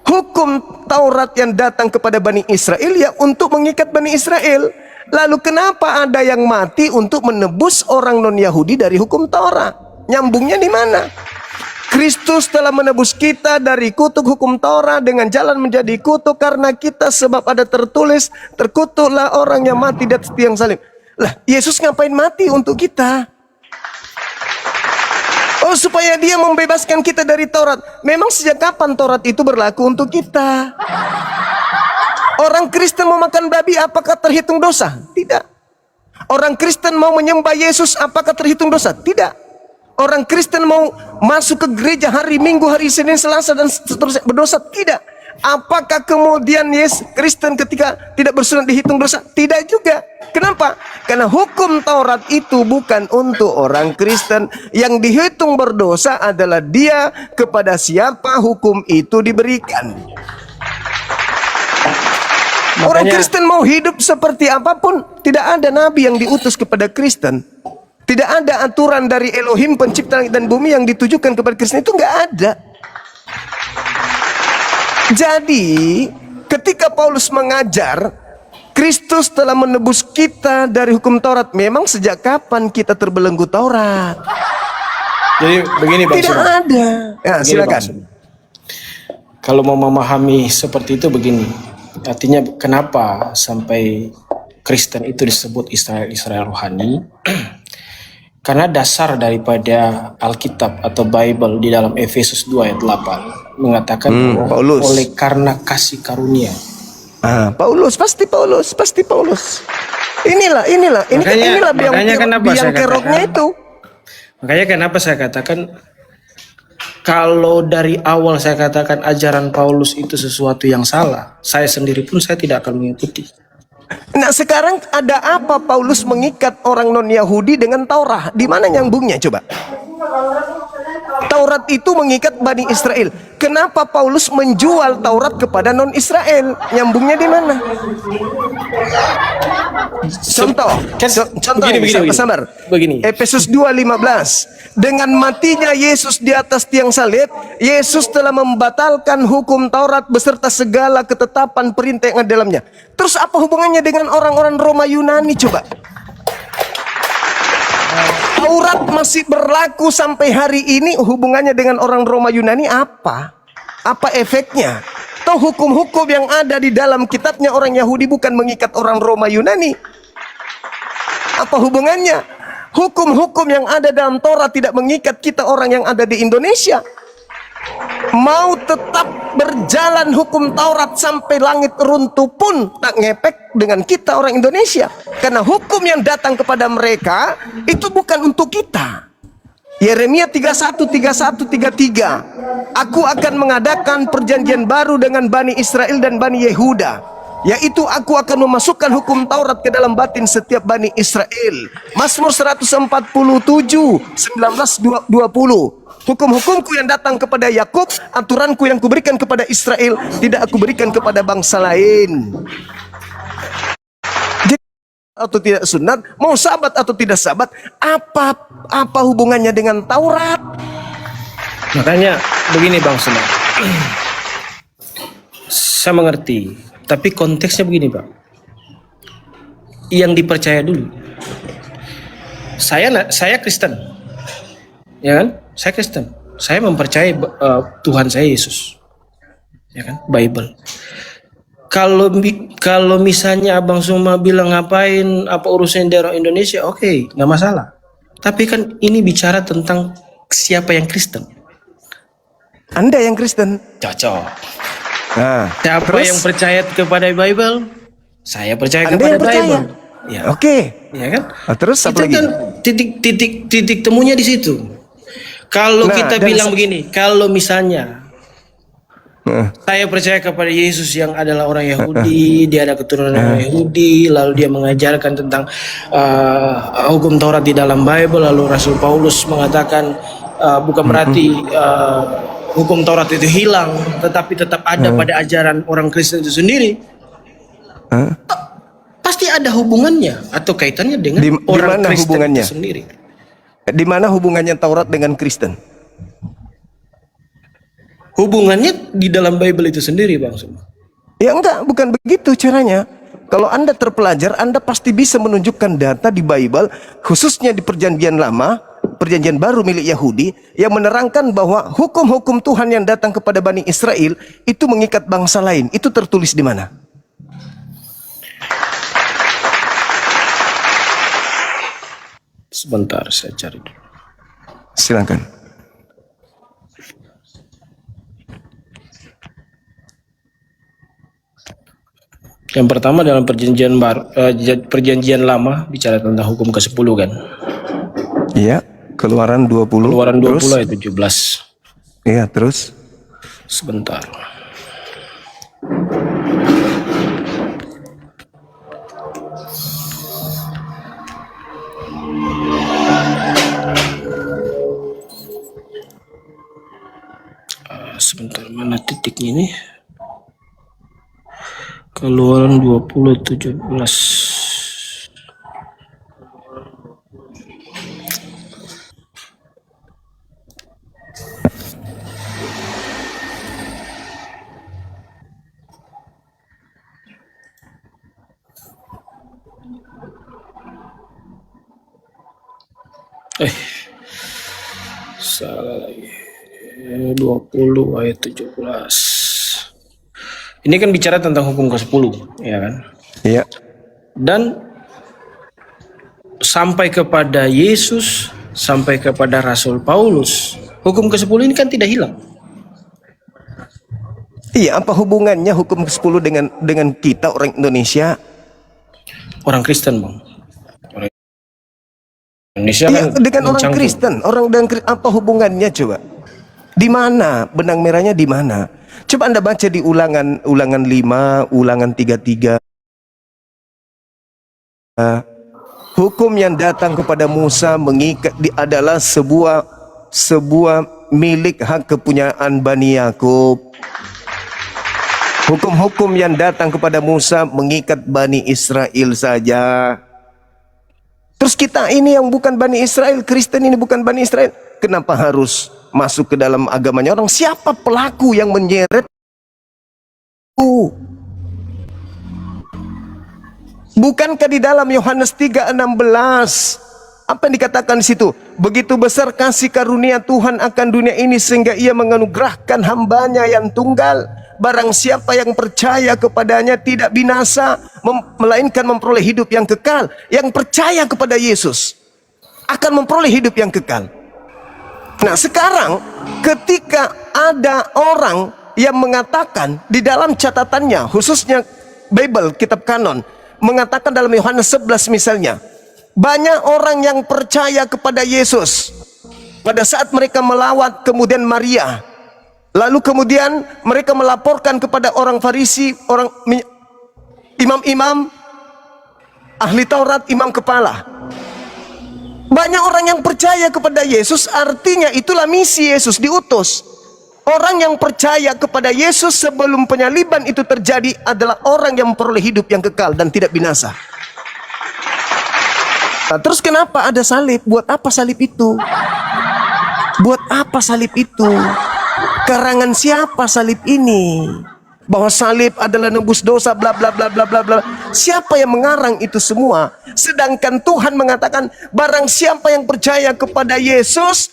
Hukum Taurat yang datang kepada Bani Israel ya untuk mengikat Bani Israel. Lalu kenapa ada yang mati untuk menebus orang non-Yahudi dari hukum Taurat? Nyambungnya di mana? Kristus telah menebus kita dari kutuk hukum Taurat dengan jalan menjadi kutuk karena kita, sebab ada tertulis, terkutuklah orang yang mati di atas tiang salib. Lah, Yesus ngapain mati untuk kita? Oh, supaya dia membebaskan kita dari Taurat. Memang sejak kapan Taurat itu berlaku untuk kita? Orang Kristen mau makan babi apakah terhitung dosa? Tidak. Orang Kristen mau menyembah Yesus, apakah terhitung dosa? Tidak. Orang Kristen mau masuk ke gereja hari Minggu, hari Senin, Selasa, dan seterusnya berdosa? Tidak. Apakah kemudian Kristen ketika tidak bersunat dihitung dosa? Tidak juga. Kenapa? Karena hukum Taurat itu bukan untuk orang Kristen. Yang dihitung berdosa adalah dia kepada siapa hukum itu diberikan. Orang Kristen mau hidup seperti apapun, tidak ada nabi yang diutus kepada Kristen. Tidak ada aturan dari Elohim pencipta langit dan bumi yang ditujukan kepada Kristen, itu nggak ada. Jadi, ketika Paulus mengajar, Kristus telah menebus kita dari hukum Taurat. Memang sejak kapan kita terbelenggu Taurat? Jadi begini Bang Tidak Suma. ada. Ya, Begini, silakan. Bang Suma. Kalau mau memahami seperti itu begini. Artinya kenapa sampai Kristen itu disebut Israel rohani? Karena dasar daripada Alkitab atau Bible di dalam Efesus 2 ayat 8 mengatakan Paulus. oleh karena kasih karunia. Paulus, pasti Paulus. Inilah biang keroknya itu. Makanya kenapa saya katakan, kalau dari awal saya katakan ajaran Paulus itu sesuatu yang salah, saya sendiri pun saya tidak akan mengikuti. Nah, sekarang ada apa Paulus mengikat orang non-Yahudi dengan Taurat? Di mana nyambungnya coba? Taurat itu mengikat Bani Israel. Kenapa Paulus menjual Taurat kepada non-Israel? Nyambungnya di mana? Contoh, sabar. Begini. Efesus 2:15. Dengan matinya Yesus di atas tiang salib, Yesus telah membatalkan hukum Taurat beserta segala ketetapan perintah yang ada dalamnya. Terus apa hubungannya dengan orang-orang Roma Yunani coba? Taurat masih berlaku sampai hari ini, hubungannya dengan orang Roma Yunani apa? Apa efeknya? Toh hukum-hukum yang ada di dalam kitabnya orang Yahudi bukan mengikat orang Roma Yunani. Apa hubungannya? Hukum-hukum yang ada dalam Taurat tidak mengikat kita orang yang ada di Indonesia. Mau tetap berjalan hukum Taurat sampai langit runtuh pun tak ngepek dengan kita orang Indonesia. Karena hukum yang datang kepada mereka itu bukan untuk kita. Yeremia 31:33. Aku akan mengadakan perjanjian baru dengan Bani Israel dan Bani Yehuda, yaitu aku akan memasukkan hukum Taurat ke dalam batin setiap Bani Israel. Mazmur 147, 19-20. Hukum-hukumku yang datang kepada Yakub, aturanku yang kuberikan kepada Israel, tidak aku berikan kepada bangsa lain. Jadi, atau tidak sunat, mau sabat atau tidak sabat, apa hubungannya dengan Taurat? Makanya begini Bang Suma. Saya mengerti, tapi konteksnya begini Bang. Yang dipercaya dulu. Saya Kristen. Ya kan? Saya Kristen. Saya mempercayai Tuhan saya Yesus. Ya kan? Bible. Kalau misalnya Abang Suma bilang ngapain apa urusan daerah Indonesia, oke, nggak masalah. Tapi kan ini bicara tentang siapa yang Kristen. Anda yang Kristen. Cocok. Nah, Siapa terus? yang percaya kepada Bible? Saya percaya Anda kepada yang percaya? Bible. Ya, Oke. ya kan? Terus apa Itu lagi? kan titik temunya di situ. Kalau Nah, kita dan bilang begini, kalau misalnya saya percaya kepada Yesus yang adalah orang Yahudi, dia ada keturunan orang Yahudi, lalu dia mengajarkan tentang hukum Taurat di dalam Bible, lalu Rasul Paulus mengatakan bukan berarti hukum Taurat itu hilang, tetapi tetap ada pada ajaran orang Kristen itu sendiri. Pasti ada hubungannya atau kaitannya dengan orang mana Kristen hubungannya? itu sendiri. Di mana hubungannya Taurat dengan Kristen? Hubungannya di dalam Bible itu sendiri, Bang Suma. Ya enggak, bukan begitu caranya. Kalau Anda terpelajar, Anda pasti bisa menunjukkan data di Bible, khususnya di Perjanjian Lama, Perjanjian Baru milik Yahudi, yang menerangkan bahwa hukum-hukum Tuhan yang datang kepada Bani Israel itu mengikat bangsa lain. Itu tertulis di mana? Sebentar, saya cari dulu. Silakan. Yang pertama dalam perjanjian lama bicara tentang hukum ke-10 kan. Iya, Keluaran 20. Keluaran 20 terus? ayat 17. Iya, terus? Sebentar. Sebentar, mana titiknya ini? Keluaran 20 17. Salah lagi. 20 ayat 17. Ini kan bicara tentang hukum ke-10, ya kan? Iya. Dan sampai kepada Yesus, sampai kepada Rasul Paulus, hukum ke-10 ini kan tidak hilang. Iya, apa hubungannya hukum ke-10 dengan kita orang Indonesia? Orang Kristen, Bang. Orang Indonesia Iya, kan dengan orang mencangkul. Kristen, apa hubungannya coba? Di mana benang merahnya di mana? Coba Anda baca di ulangan 5, ulangan 33. Hukum yang datang kepada Musa mengikat adalah sebuah milik hak kepunyaan Bani Yakub. Hukum-hukum yang datang kepada Musa mengikat Bani Israel saja. Terus kita ini yang bukan Bani Israel, Kristen ini bukan Bani Israel, kenapa harus masuk ke dalam agamanya orang? Siapa pelaku yang menyeret? Bukankah di dalam Yohanes 3:16 apa yang dikatakan di situ? Begitu besar kasih karunia Tuhan akan dunia ini sehingga ia menganugerahkan hambanya yang tunggal. Barang siapa yang percaya kepadanya tidak binasa, melainkan memperoleh hidup yang kekal. Yang percaya kepada Yesus akan memperoleh hidup yang kekal. Nah sekarang ketika ada orang yang mengatakan di dalam catatannya, khususnya Bible, kitab kanon, mengatakan dalam Yohanes 11 misalnya, banyak orang yang percaya kepada Yesus pada saat mereka melawat kemudian Maria. Lalu kemudian mereka melaporkan kepada orang Farisi, orang imam-imam, ahli Taurat, imam kepala. Banyak orang yang percaya kepada Yesus, artinya itulah misi Yesus diutus. Orang yang percaya kepada Yesus sebelum penyaliban itu terjadi adalah orang yang memperoleh hidup yang kekal dan tidak binasa. Nah, terus kenapa ada salib? Buat apa salib itu? Buat apa salib itu? Karangan siapa salib ini? Bahwa salib adalah nebus dosa, bla bla bla bla bla bla. Siapa yang mengarang itu semua? Sedangkan Tuhan mengatakan barang siapa yang percaya kepada Yesus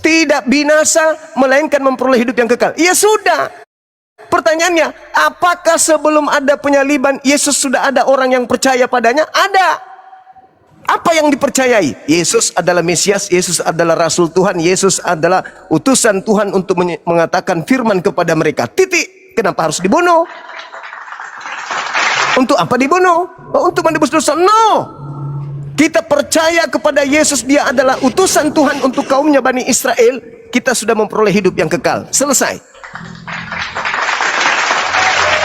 tidak binasa melainkan memperoleh hidup yang kekal. Ya sudah. Pertanyaannya, apakah sebelum ada penyaliban Yesus sudah ada orang yang percaya padanya? Ada. Apa yang dipercayai? Yesus adalah Mesias, Yesus adalah Rasul Tuhan, Yesus adalah utusan Tuhan untuk mengatakan firman kepada mereka. Titik. Kenapa harus dibunuh? Untuk apa dibunuh? Oh, untuk menebus dosa? No. Kita percaya kepada Yesus, dia adalah utusan Tuhan untuk kaumnya Bani Israel. Kita sudah memperoleh hidup yang kekal. Selesai.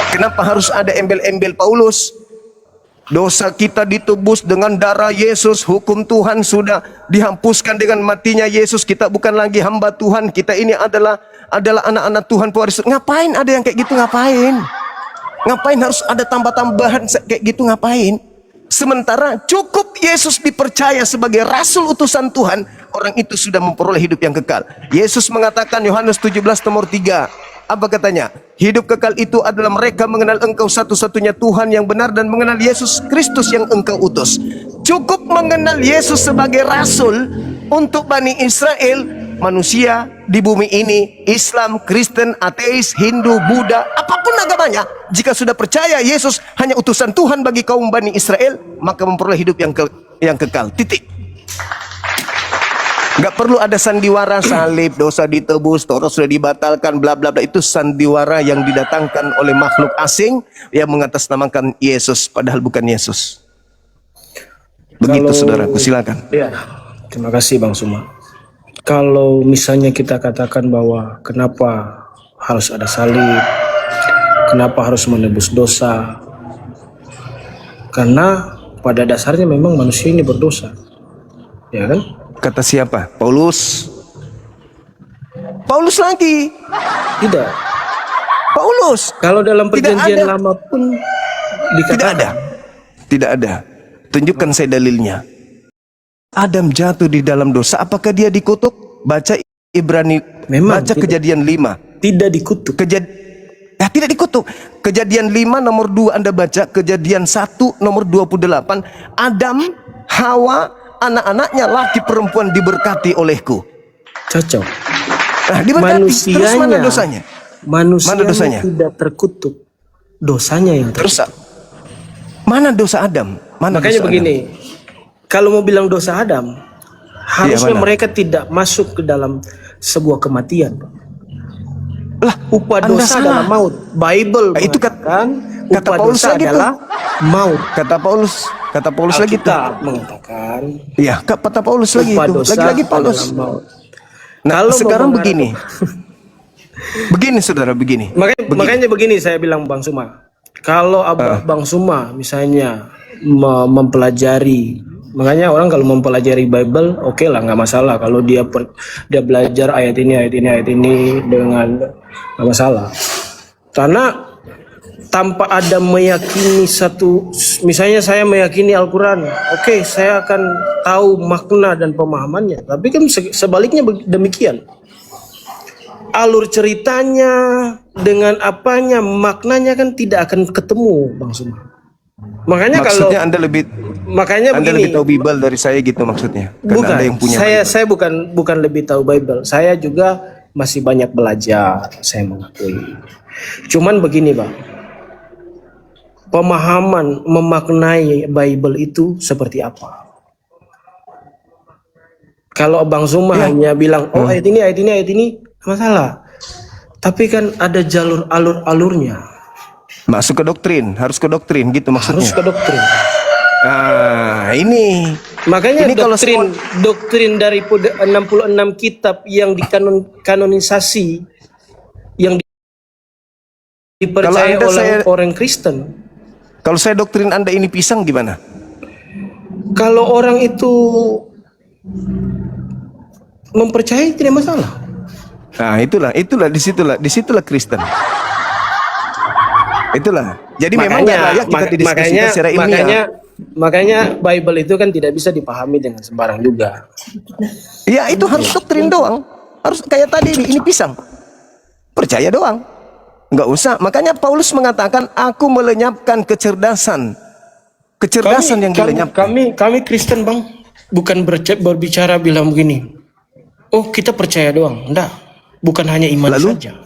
Kenapa harus ada embel-embel Paulus? Dosa kita ditebus dengan darah Yesus. Hukum Tuhan sudah dihapuskan dengan matinya Yesus. Kita bukan lagi hamba Tuhan. Kita ini adalah anak-anak Tuhan pewaris. Ngapain ada yang kayak gitu? Ngapain? Ngapain harus ada tambah-tambahan kayak gitu? Ngapain? Sementara cukup Yesus dipercaya sebagai rasul utusan Tuhan, orang itu sudah memperoleh hidup yang kekal. Yesus mengatakan Yohanes 17 nomor 3. Apa katanya? Hidup kekal itu adalah mereka mengenal Engkau satu-satunya Tuhan yang benar dan mengenal Yesus Kristus yang Engkau utus. Cukup mengenal Yesus sebagai rasul untuk Bani Israel, manusia di bumi ini, Islam, Kristen, ateis, Hindu, Buddha, apapun agamanya. Jika sudah percaya Yesus hanya utusan Tuhan bagi kaum Bani Israel, maka memperoleh hidup yang kekal. Titik. Nggak perlu ada sandiwara salib, dosa ditebus, Taurat sudah dibatalkan, bla bla bla. Itu sandiwara yang didatangkan oleh makhluk asing yang mengatasnamakan Yesus, padahal bukan Yesus. Begitu saudaraku, silakan. Ya, terima kasih Bang Suma. Kalau misalnya kita katakan bahwa kenapa harus ada salib, kenapa harus menebus dosa, karena pada dasarnya memang manusia ini berdosa, ya kan? Kata siapa? Paulus. Paulus lagi. Tidak. Paulus. Kalau dalam Tidak perjanjian ada. lama pun Tidak ada. Tidak ada. Tunjukkan saya dalilnya. Adam jatuh di dalam dosa. Apakah dia dikutuk? Baca Ibrani. Memang Baca tidak. Kejadian 5. tidak dikutuk. Tidak dikutuk. Kejadian 5 nomor 2 Anda baca. Kejadian 1 nomor 28. Adam, Hawa, anak-anaknya laki perempuan diberkati olehku. Cocok. Nah, diberkati. Terus mana Manusianya, dosanya? manusianya Mana dosanya? tidak terkutuk. Dosanya yang terkutuk. Terus mana dosa Adam? Mana Makanya dosa begini, kalau mau bilang dosa Adam, harusnya mana? mereka tidak masuk ke dalam sebuah kematian. Adam? Lah, Upah Anda dosa salah. adalah maut. Bible Itu mengatakan kata upah Paulus dosa lagi tuh. adalah maut. Kata Paulus lagi tuh. Alkitab mengatakan Iya, kata Paulus lagi upah itu. dosa Lagi-lagi Paulus. adalah maut. Nah, Kalau sekarang mau begini. Begini saudara, begini. Makanya begini saya bilang Bang Suma. Kalau Bang Suma misalnya mempelajari, makanya orang kalau mempelajari Bible, oke lah, nggak masalah. Kalau dia belajar ayat ini dengan nggak masalah. Karena tanpa ada meyakini satu, misalnya saya meyakini Al-Quran, oke, saya akan tahu makna dan pemahamannya. Tapi kan sebaliknya demikian. Alur ceritanya dengan apanya, maknanya kan tidak akan ketemu, Bang Suma. Makanya Maksudnya kalau Anda lebih makanya Anda begini, lebih tahu Bible dari saya gitu maksudnya. Karena bukan, Anda yang punya saya bukan lebih tahu Bible. Saya juga masih banyak belajar, saya mengakui. Cuman begini, Bang. Pemahaman memaknai Bible itu seperti apa? Kalau Bang Suma hanya bilang, oh ayat ini, masalah. Tapi kan ada jalur alurnya. masuk ke doktrin, harus ke doktrin gitu maksudnya. Harus ke doktrin. Ah, ini. Makanya Ini kalau doktrin dari 66 kitab yang dikanonisasi, yang dipercaya Kalau oleh orang Kristen. Kalau saya doktrin Anda ini pisang gimana? Kalau orang itu mempercayai tidak masalah. Nah, itulah disitulah Kristen. Itulah. Jadi memang nggak layak kita didiskusikan secara ilmiah. Makanya Bible itu kan tidak bisa dipahami dengan sembarang juga. Ya, itu harus doktrin doang. Harus kayak tadi ini pisang. Percaya doang. Nggak usah. Makanya Paulus mengatakan, aku melenyapkan kecerdasan. Kecerdasan yang dilenyapkan. Kami Kristen, Bang, bukan berbicara bilang begini. Oh, kita percaya doang. Enggak. Bukan hanya iman saja.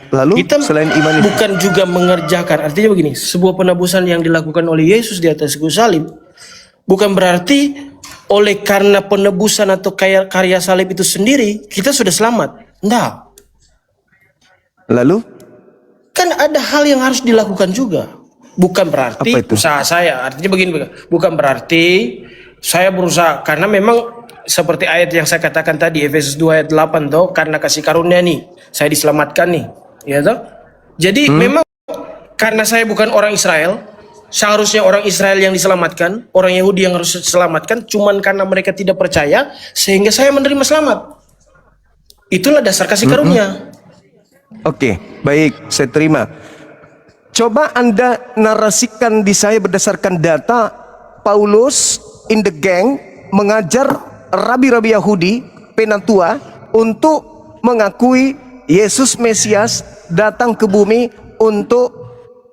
Lalu Kita selain iman itu, bukan juga mengerjakan. Artinya begini, sebuah penebusan yang dilakukan oleh Yesus di atas kayu salib bukan berarti oleh karena penebusan atau karya salib itu sendiri kita sudah selamat. Enggak. lalu Kan ada hal yang harus dilakukan juga. Bukan berarti Apa itu? usaha saya. Artinya begini, bukan berarti saya berusaha, karena memang seperti ayat yang saya katakan tadi, Efesus 2 ayat 8 toh, karena kasih karunia nih saya diselamatkan nih, ya toh. Jadi memang karena saya bukan orang Israel, seharusnya orang Israel yang diselamatkan, orang Yahudi yang harus diselamatkan, cuman karena mereka tidak percaya sehingga saya menerima selamat. Itulah dasar kasih karunia. oke, baik, saya terima. Coba Anda narasikan di saya berdasarkan data Paulus in the gang mengajar rabi-rabi Yahudi penatua untuk mengakui Yesus Mesias datang ke bumi untuk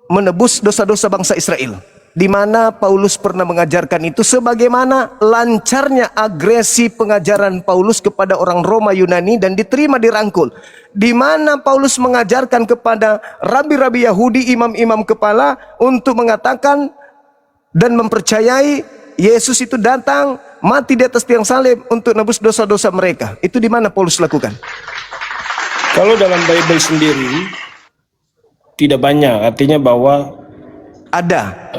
menebus dosa-dosa bangsa Israel. Di mana Paulus pernah mengajarkan itu, sebagaimana lancarnya agresi pengajaran Paulus kepada orang Roma Yunani dan diterima dirangkul. Di mana Paulus mengajarkan kepada rabi-rabi Yahudi, imam-imam kepala untuk mengatakan dan mempercayai Yesus itu datang mati di atas tiang salib untuk nebus dosa-dosa mereka. Itu di mana Paulus lakukan? Kalau dalam Bible sendiri tidak banyak, artinya bahwa Ada.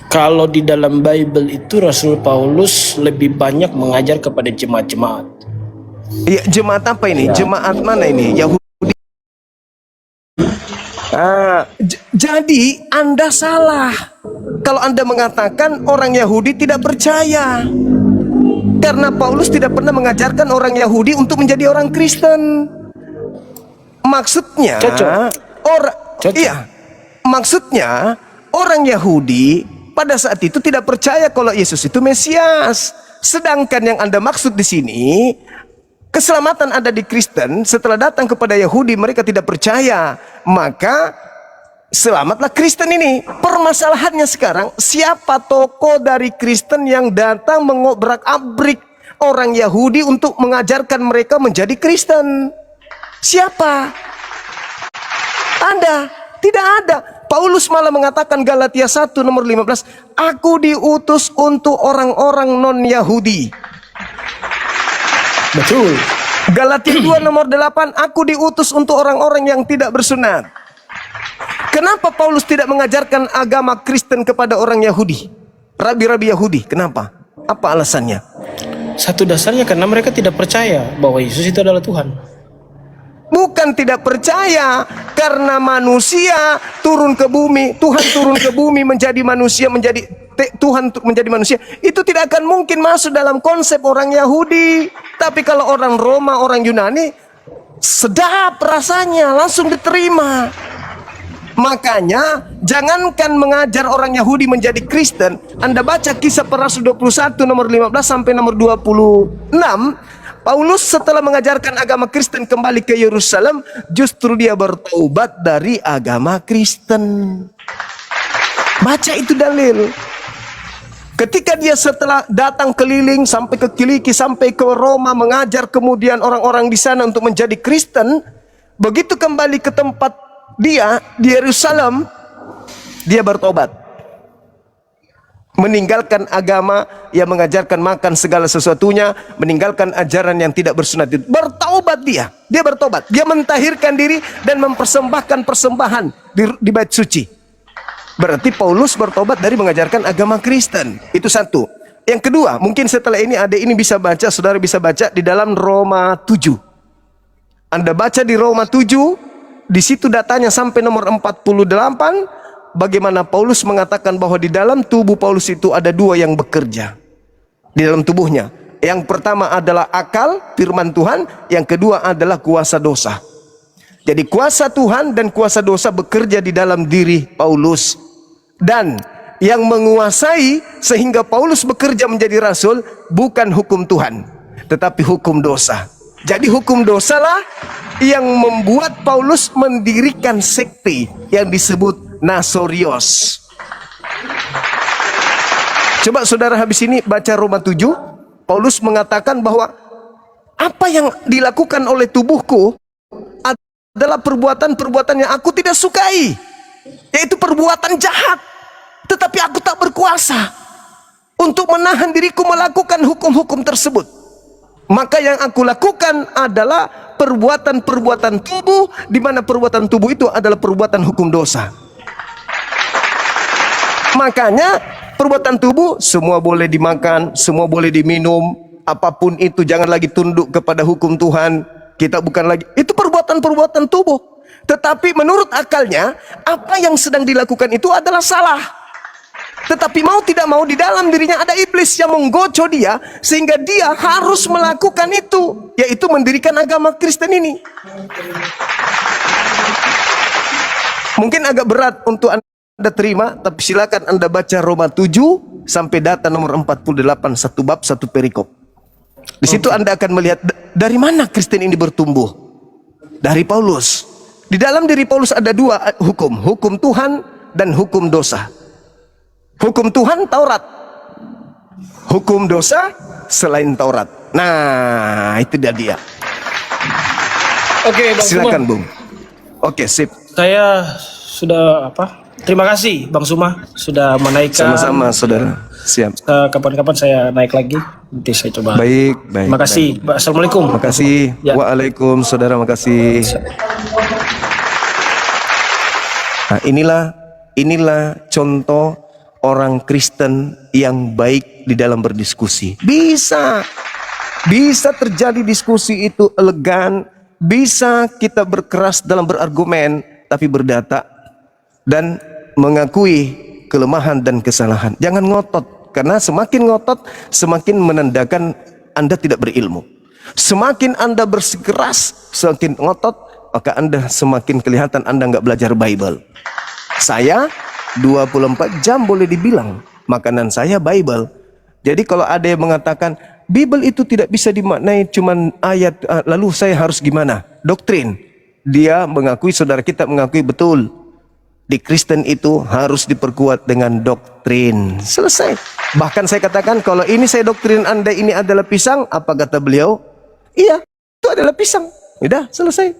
kalau di dalam Bible itu Rasul Paulus lebih banyak mengajar kepada jemaat-jemaat. Ya, jemaat apa ini? Jemaat mana ini? Yahudi. Jadi Anda salah kalau Anda mengatakan orang Yahudi tidak percaya, karena Paulus tidak pernah mengajarkan orang Yahudi untuk menjadi orang Kristen. Maksudnya maksudnya orang Yahudi pada saat itu tidak percaya kalau Yesus itu Mesias. Sedangkan yang Anda maksud di sini, keselamatan ada di Kristen. Setelah datang kepada Yahudi, mereka tidak percaya, maka selamatlah Kristen ini. Permasalahannya sekarang, siapa tokoh dari Kristen yang datang mengobrak-abrik orang Yahudi untuk mengajarkan mereka menjadi Kristen? Siapa? Ada? Tidak ada. Paulus malah mengatakan Galatia 1 nomor 15, aku diutus untuk orang-orang non-Yahudi. Betul. Galatia 2 nomor 8, aku diutus untuk orang-orang yang tidak bersunat. Kenapa Paulus tidak mengajarkan agama Kristen kepada orang Yahudi? Rabi-rabi Yahudi, kenapa? Apa alasannya? Satu dasarnya karena mereka tidak percaya bahwa Yesus itu adalah Tuhan. Bukan tidak percaya, karena manusia turun ke bumi, Tuhan turun ke bumi menjadi manusia, Tuhan menjadi manusia, itu tidak akan mungkin masuk dalam konsep orang Yahudi. Tapi kalau orang Roma, orang Yunani, sedap rasanya, langsung diterima. Makanya jangankan mengajar orang Yahudi menjadi Kristen, Anda baca Kisah Para Rasul 21 nomor 15 sampai nomor 26, Paulus setelah mengajarkan agama Kristen kembali ke Yerusalem, justru dia bertaubat dari agama Kristen. Baca itu dalil. Ketika dia setelah datang keliling sampai ke Kiliki, sampai ke Roma, mengajar kemudian orang-orang di sana untuk menjadi Kristen, begitu kembali ke tempat dia di Yerusalem, dia bertobat. Meninggalkan agama yang mengajarkan makan segala sesuatunya, meninggalkan ajaran yang tidak bersunat itu. Bertaubat dia bertobat. Dia mentahirkan diri dan mempersembahkan persembahan di bait suci. Berarti Paulus bertobat dari mengajarkan agama Kristen. Itu satu. Yang kedua, mungkin setelah ini adik ini bisa baca, saudara bisa baca di dalam Roma 7. Anda baca di Roma 7, di situ datanya sampai nomor 48. Bagaimana Paulus mengatakan bahwa di dalam tubuh Paulus itu ada dua yang bekerja di dalam tubuhnya. Yang pertama adalah akal, firman Tuhan. Yang kedua adalah kuasa dosa. Jadi kuasa Tuhan dan kuasa dosa bekerja di dalam diri Paulus. Dan yang menguasai sehingga Paulus bekerja menjadi rasul bukan hukum Tuhan, tetapi hukum dosa. Jadi hukum dosalah yang membuat Paulus mendirikan sekte yang disebut Nasorios. Coba saudara habis ini baca Roma 7. Paulus mengatakan bahwa apa yang dilakukan oleh tubuhku adalah perbuatan-perbuatan yang aku tidak sukai, yaitu perbuatan jahat. Tetapi aku tak berkuasa untuk menahan diriku melakukan hukum-hukum tersebut. Maka yang aku lakukan adalah perbuatan-perbuatan tubuh, di mana perbuatan tubuh itu adalah perbuatan hukum dosa. Makanya perbuatan tubuh semua boleh dimakan, semua boleh diminum, apapun itu jangan lagi tunduk kepada hukum Tuhan. Kita bukan lagi, itu perbuatan-perbuatan tubuh. Tetapi menurut akalnya, apa yang sedang dilakukan itu adalah salah. Tetapi mau tidak mau di dalam dirinya ada iblis yang menggoco dia, sehingga dia harus melakukan itu, yaitu mendirikan agama Kristen ini. Mungkin agak berat untuk Anda terima, tapi silakan Anda baca Roma 7 sampai data nomor 48, satu bab, satu perikop. Di situ Anda akan melihat dari mana Kristen ini bertumbuh. Dari Paulus. Di dalam diri Paulus ada dua hukum, hukum Tuhan dan hukum dosa. Hukum Tuhan Taurat, hukum dosa selain Taurat. Nah, itu dia. Oke, Bang Silakan, Suman. Bung. Oke, sip. Saya sudah Terima kasih Bang Suma sudah menaikkan. Sama-sama saudara. Siap. Kapan-kapan saya naik lagi. Nanti saya coba. Baik, baik. Terima kasih. Assalamualaikum. Makasih. Ya. Waalaikum saudara, makasih. Nah, inilah contoh orang Kristen yang baik di dalam berdiskusi. Bisa terjadi diskusi itu elegan, bisa kita berkeras dalam berargumen, tapi berdata dan mengakui kelemahan dan kesalahan. Jangan ngotot, karena semakin ngotot semakin menandakan Anda tidak berilmu. Semakin Anda bersikeras, semakin ngotot, maka Anda semakin kelihatan Anda nggak belajar Bible. Saya 24 jam boleh dibilang makanan saya Bible. Jadi kalau ada yang mengatakan Bible itu tidak bisa dimaknai cuman ayat, lalu saya harus gimana? Doktrin. Dia mengakui, saudara kita mengakui betul. Di Kristen itu harus diperkuat dengan doktrin. Selesai. Bahkan saya katakan kalau ini saya doktrin Anda ini adalah pisang, apa kata beliau? Iya, itu adalah pisang. Udah, selesai.